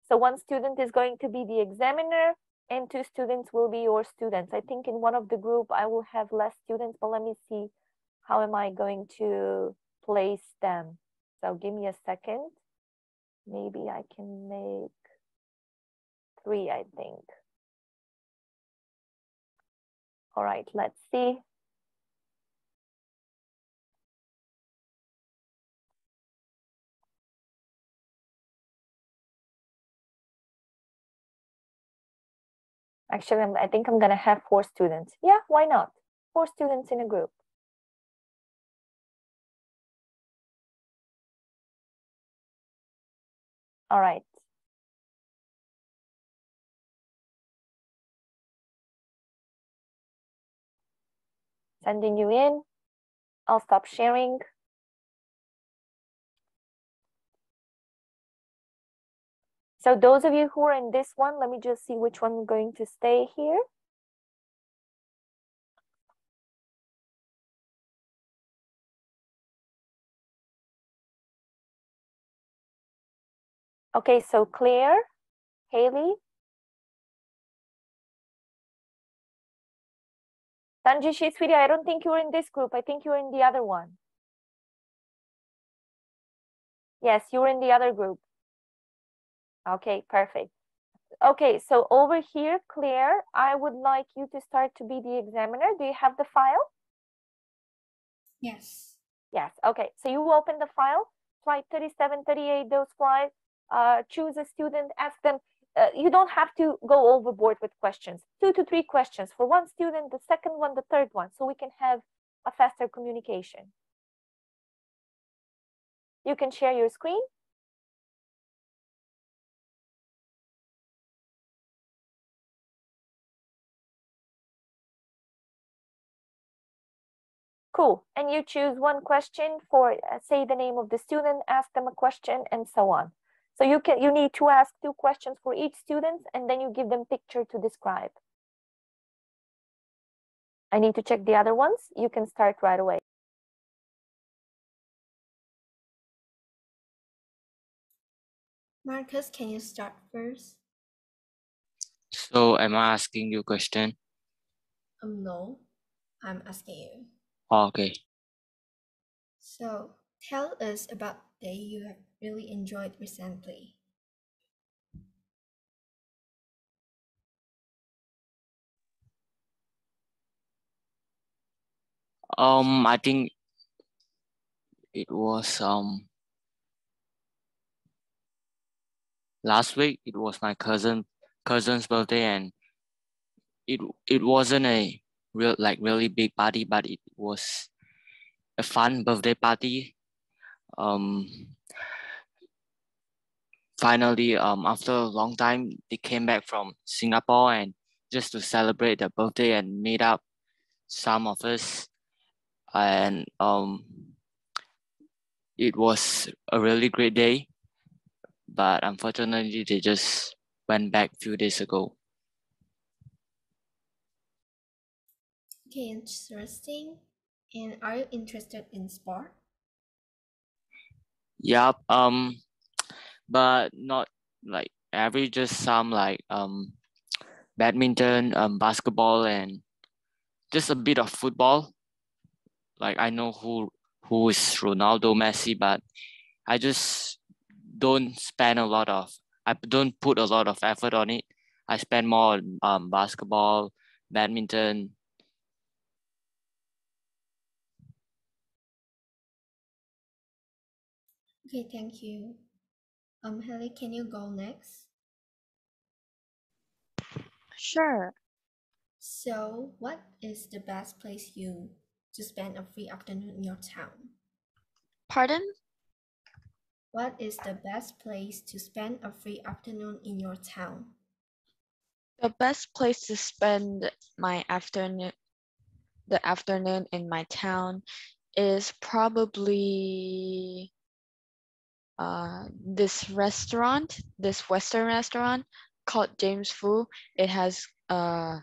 So one student is going to be the examiner and 2 students will be your students. I think in one of the group, I will have less students, but let me see how am I going to place them. So give me a second. Maybe I can make 3, I think. All right, let's see. Actually, I think I'm gonna have 4 students. Yeah, why not? 4 students in a group. All right. Sending you in. I'll stop sharing. So those of you who are in this one, let me just see which one I'm going to stay here. Okay, so Claire, Haley, Tanjishi, sweetie, I don't think you're in this group. I think you're in the other one. Yes, you're in the other group. Okay, perfect. Okay, so over here, Claire, I would like you to start to be the examiner. Do you have the file? Yes. Yes, okay. So you open the file, slide 37, 38, those slides, choose a student, ask them. You don't have to go overboard with questions. 2 to 3 questions for one student, the second one, the third one, so we can have a faster communication. You can share your screen. Cool. And you choose one question for, say the name of the student, ask them a question, and so on. So you need to ask 2 questions for each student, and then you give them picture to describe. I need to check the other ones. You can start right away. Marcus, can you start first? So am I asking you a question? No, I'm asking you. Oh, okay. So tell us about the day you have really enjoyed recently. I think it was last week. It was my cousin's birthday, and it wasn't a really big party, but it was a fun birthday party. Finally, after a long time, they came back from Singapore and just to celebrate their birthday and meet up some of us, and it was a really great day. But unfortunately, they just went back a few days ago. Okay, interesting. And are you interested in sport? Yep. But not like every, just some like badminton, basketball, and just a bit of football. Like I know who is Ronaldo, Messi, but I just don't spend a lot of. I don't put a lot of effort on it. I spend more on basketball, badminton. Okay, thank you. Haley, can you go next? Sure. So, what is the best place to spend a free afternoon in your town? Pardon? What is the best place to spend a free afternoon in your town? The best place to spend the afternoon in my town is probably this Western restaurant called James Fu. It has a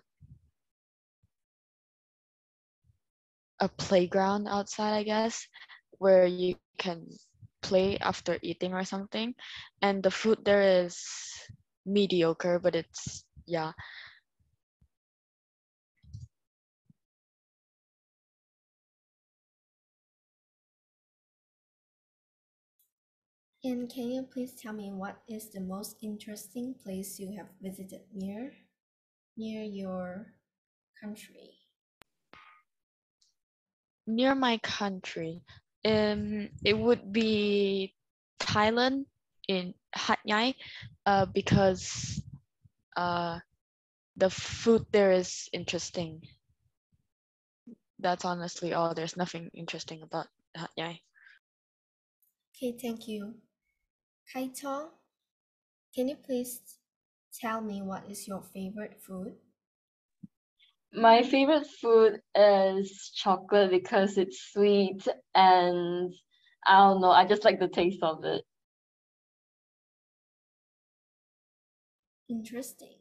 playground outside, I guess, where you can play after eating or something. And the food there is mediocre, but it's, yeah. And can you please tell me what is the most interesting place you have visited near your country? Near my country, it would be Thailand in Hat Yai, because the food there is interesting. That's honestly all. There's nothing interesting about Hat Yai. Okay, thank you. Kaito, can you please tell me what is your favorite food? My favorite food is chocolate because it's sweet and I don't know, I just like the taste of it. Interesting.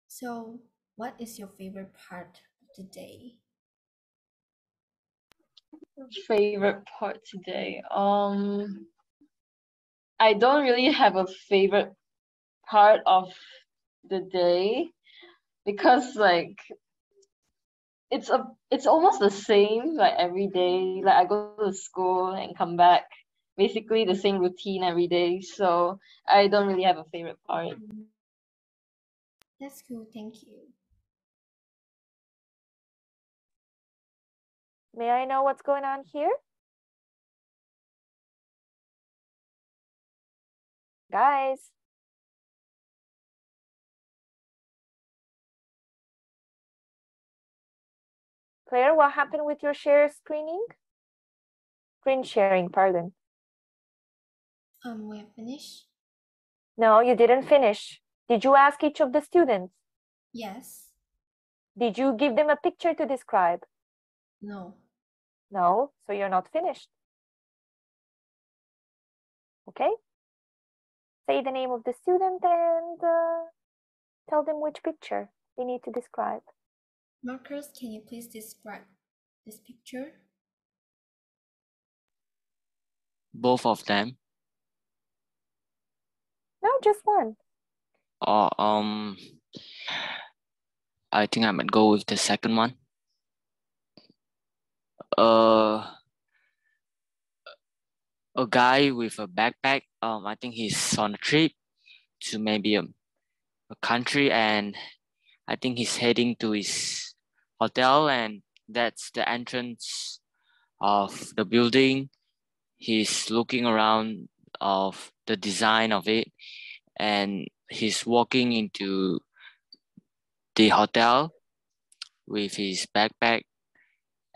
So, what is your favorite part of the day? Favorite part today. I don't really have a favorite part of the day because like it's almost the same like every day. Like I go to school and come back, basically the same routine every day. So I don't really have a favorite part. That's cool, thank you. May I know what's going on here? Guys. Claire, what happened with your share screening? Screen sharing, pardon. We have finished? No, you didn't finish. Did you ask each of the students? Yes. Did you give them a picture to describe? No. No, so you're not finished. Okay? Say the name of the student and tell them which picture they need to describe. Marcus, can you please describe this picture? Both of them. No, just one. Or I think I might go with the second one. A guy with a backpack. I think he's on a trip to maybe a country, and I think he's heading to his hotel, and that's the entrance of the building. He's looking around of the design of it, and he's walking into the hotel with his backpack,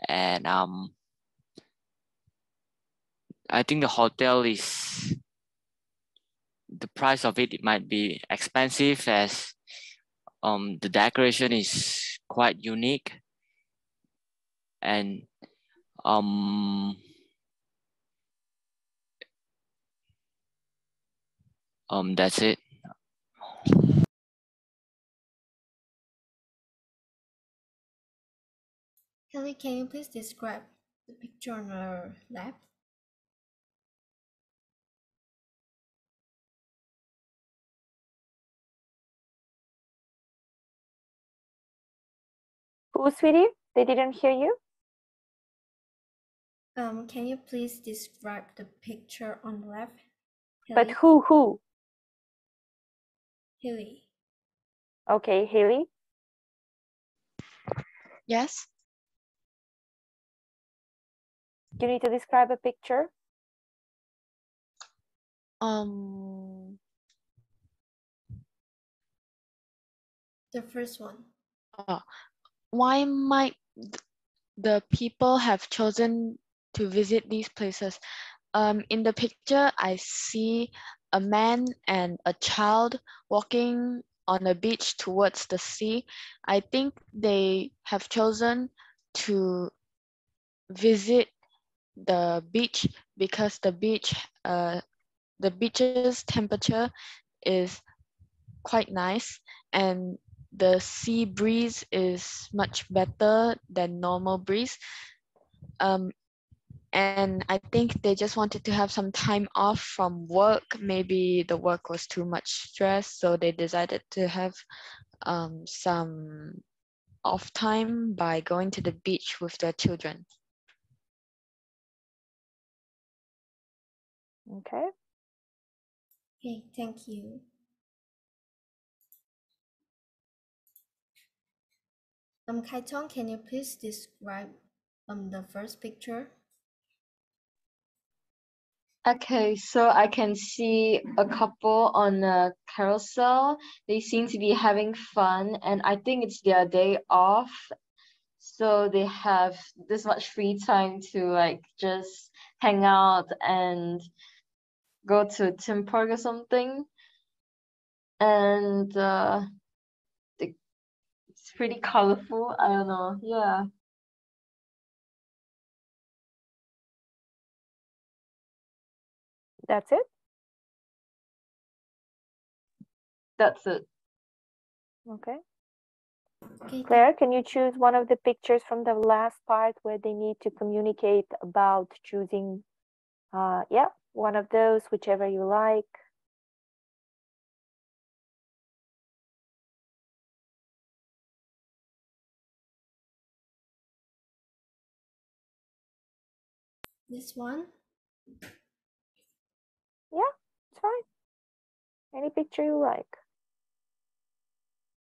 and I think the hotel is, the price of it might be expensive, as the decoration is quite unique, and that's it. Kelly, can you please describe the picture on your left? Who, sweetie? They didn't hear you? Can you please describe the picture on the left? But Haley? who? Haley. Okay, Haley. Yes. You need to describe a picture. The first one. Why might the people have chosen to visit these places? In the picture, I see a man and a child walking on a beach towards the sea. I think they have chosen to visit the beach because the beach's temperature is quite nice, and the sea breeze is much better than normal breeze. And I think they just wanted to have some time off from work. Maybe the work was too much stress, so they decided to have some off time by going to the beach with their children. Okay. Okay, thank you. Kaitong, can you please describe the first picture? Okay, so I can see a couple on a carousel. They seem to be having fun, and I think it's their day off. So they have this much free time to like just hang out and go to a theme park or something. And it's It's pretty colorful. I don't know. Yeah. That's it? That's it. Okay. Okay, Claire, can you choose one of the pictures from the last part where they need to communicate about choosing, yeah, one of those, whichever you like. this one. Yeah, it's fine. Any picture you like.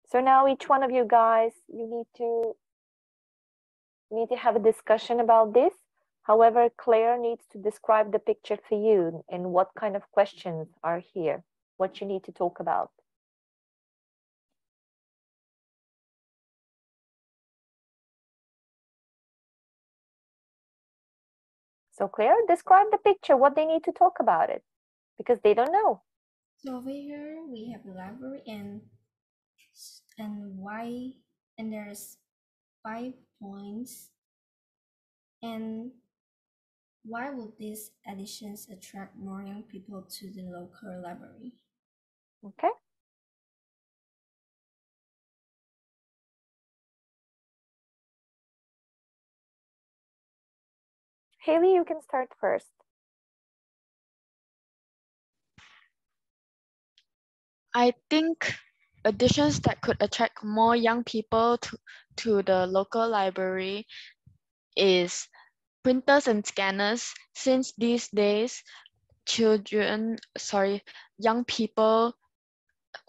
So now each one of you guys, you need to have a discussion about this. However, Claire needs to describe the picture for you and what kind of questions are here, what you need to talk about. So Claire, describe the picture, what they need to talk about it, because they don't know. So over here we have the library and why, and there's 5 points. And why will these additions attract more young people to the local library? Okay. Haley, you can start first. I think additions that could attract more young people to the local library is printers and scanners, since these days young people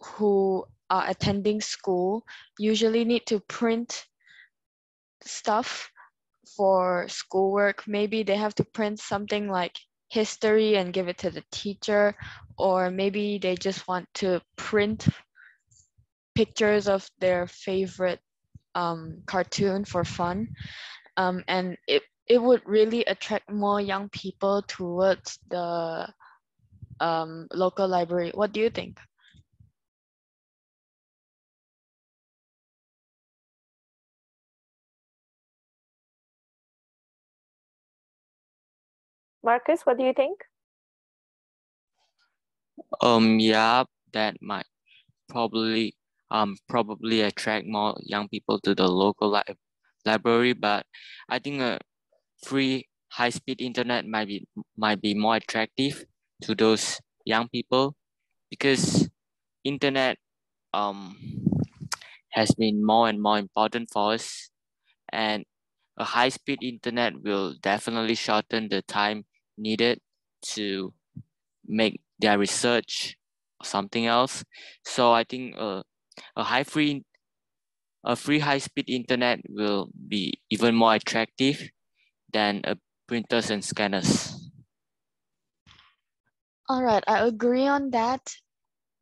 who are attending school usually need to print stuff for schoolwork. Maybe they have to print something like history and give it to the teacher, or maybe they just want to print pictures of their favorite cartoon for fun. And it would really attract more young people towards the local library. What do you think? Marcus, what do you think? Yeah, that might probably attract more young people to the local library, but I think a free high-speed internet might be more attractive to those young people, because internet has been more and more important for us, and a high-speed internet will definitely shorten the time needed to make their research or something else. So I think a free high-speed internet will be even more attractive than printers and scanners. All right, I agree on that,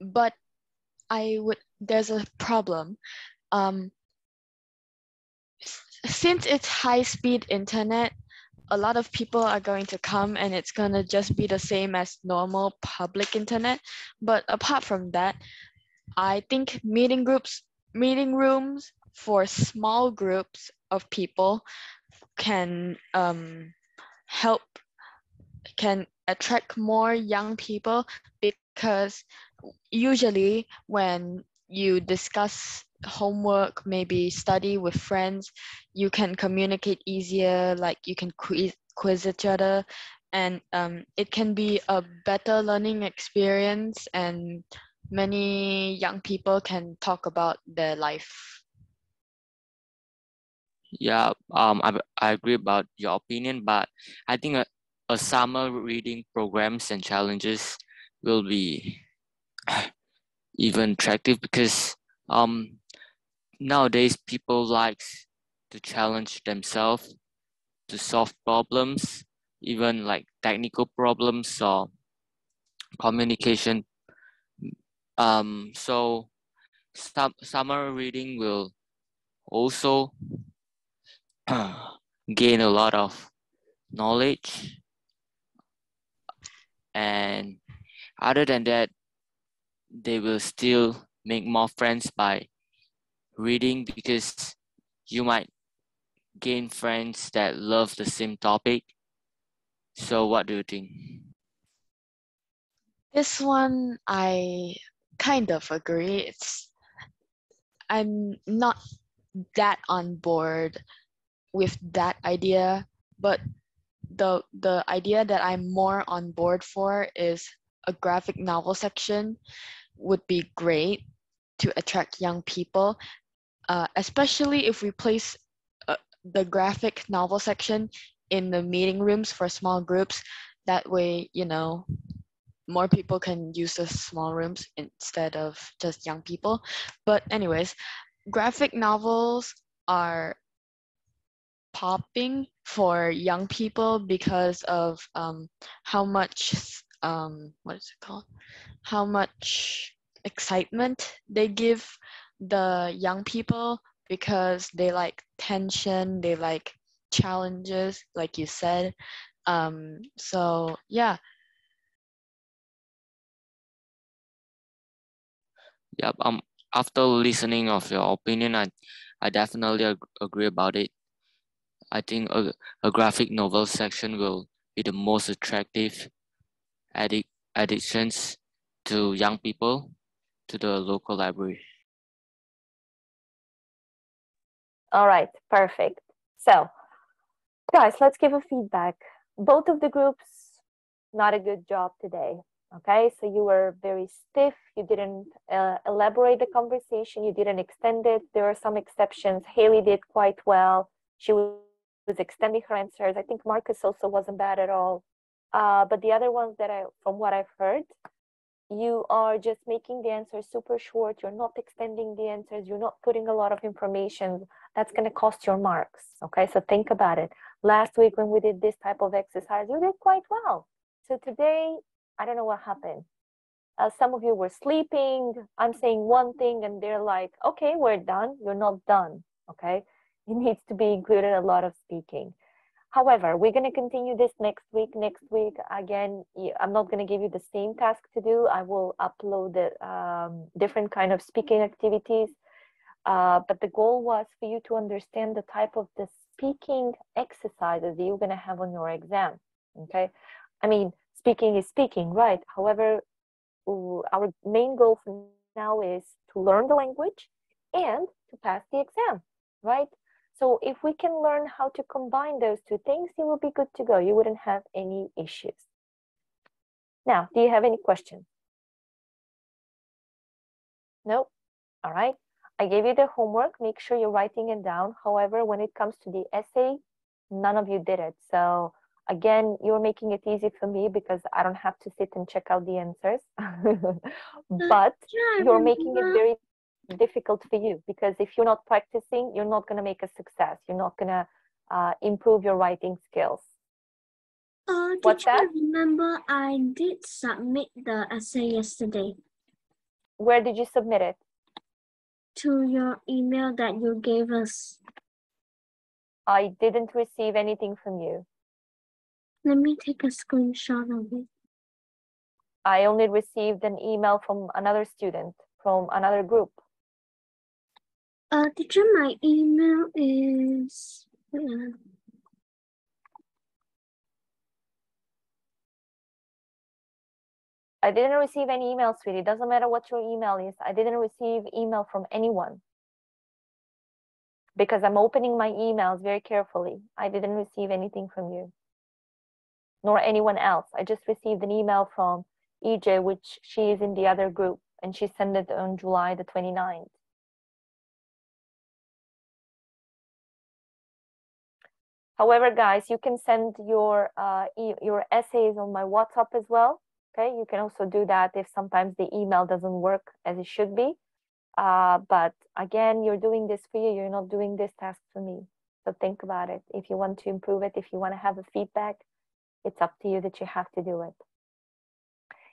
but there's a problem. Since it's high-speed internet, a lot of people are going to come and it's going to just be the same as normal public internet. But apart from that, I think meeting rooms for small groups of people can help, can attract more young people, because usually when you discuss homework, maybe study with friends, you can communicate easier, like you can quiz each other, and it can be a better learning experience, and many young people can talk about their life. Yeah, I agree about your opinion, but I think a summer reading programs and challenges will be even attractive, because nowadays people likes to challenge themselves to solve problems, even like technical problems or communication. So summer reading will also gain a lot of knowledge, and other than that, they will still make more friends by reading because you might gain friends that love the same topic. So what do you think? This one I kind of agree. I'm not that on board with that idea, but the idea that I'm more on board for is a graphic novel section would be great to attract young people, especially if we place the graphic novel section in the meeting rooms for small groups. That way, more people can use the small rooms instead of just young people. But anyways, graphic novels are popping for young people because of how much what is it called? How much excitement they give the young people because they like tension, they like challenges, like you said. So yeah. Yep. After listening of your opinion, I definitely agree about it. I think a graphic novel section will be the most attractive additions to young people to the local library. All right, perfect. So, guys, let's give a feedback. Both of the groups, not a good job today. Okay, so you were very stiff. You didn't elaborate the conversation. You didn't extend it. There are some exceptions. Haley did quite well. She was extending her answers. I think Marcus also wasn't bad at all. But the other ones that from what I've heard, you are just making the answers super short. You're not extending the answers. You're not putting a lot of information. That's going to cost your marks. Okay, so think about it. Last week when we did this type of exercise, you did quite well. So today, I don't know what happened. Some of you were sleeping. I'm saying one thing and they're like, okay, we're done. You're not done. Okay, it needs to be included a lot of speaking. However, we're going to continue this next week. Next week, again, I'm not going to give you the same task to do. I will upload the different kind of speaking activities. But the goal was for you to understand the type of the speaking exercises that you're going to have on your exam. Okay, I mean, speaking is speaking, right? However, our main goal for now is to learn the language and to pass the exam, right? So if we can learn how to combine those two things, you will be good to go. You wouldn't have any issues. Now, do you have any questions? No? All right. I gave you the homework. Make sure you're writing it down. However, when it comes to the essay, none of you did it. So again, you're making it easy for me because I don't have to sit and check out the answers. But you're making it very difficult for you because if you're not practicing, you're not going to make a success. You're not going to improve your writing skills. What's that? Remember, I did submit the essay yesterday. Where did you submit it? To your email that you gave us. I didn't receive anything from you. Let me take a screenshot of it. I only received an email from another student from another group. Teacher, my email is. I didn't receive any email, sweetie. It doesn't matter what your email is. I didn't receive email from anyone because I'm opening my emails very carefully. I didn't receive anything from you, nor anyone else. I just received an email from EJ, which she is in the other group, and she sent it on July the 29th. However, guys, you can send your essays on my WhatsApp as well. Okay, you can also do that if sometimes the email doesn't work as it should be. But again, you're doing this for you. You're not doing this task for me. So think about it. If you want to improve it, if you want to have a feedback, it's up to you that you have to do it.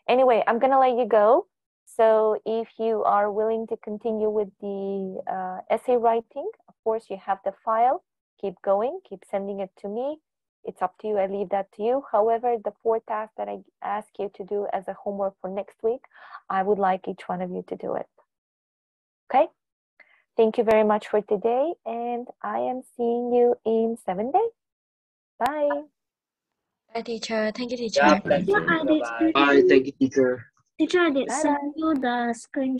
Anyway, I'm going to let you go. So if you are willing to continue with the essay writing, of course, you have the file. Keep going, keep sending it to me. It's up to you. I leave that to you. However, the 4 tasks that I ask you to do as a homework for next week, I would like each one of you to do it. Okay? Thank you very much for today, and I am seeing you in 7 days. Bye. Bye, teacher. Thank you, Yeah, teacher. thank you. Teacher, I did Bye-bye. Bye. Thank you, teacher. teacher, I did Bye send bye. you the screen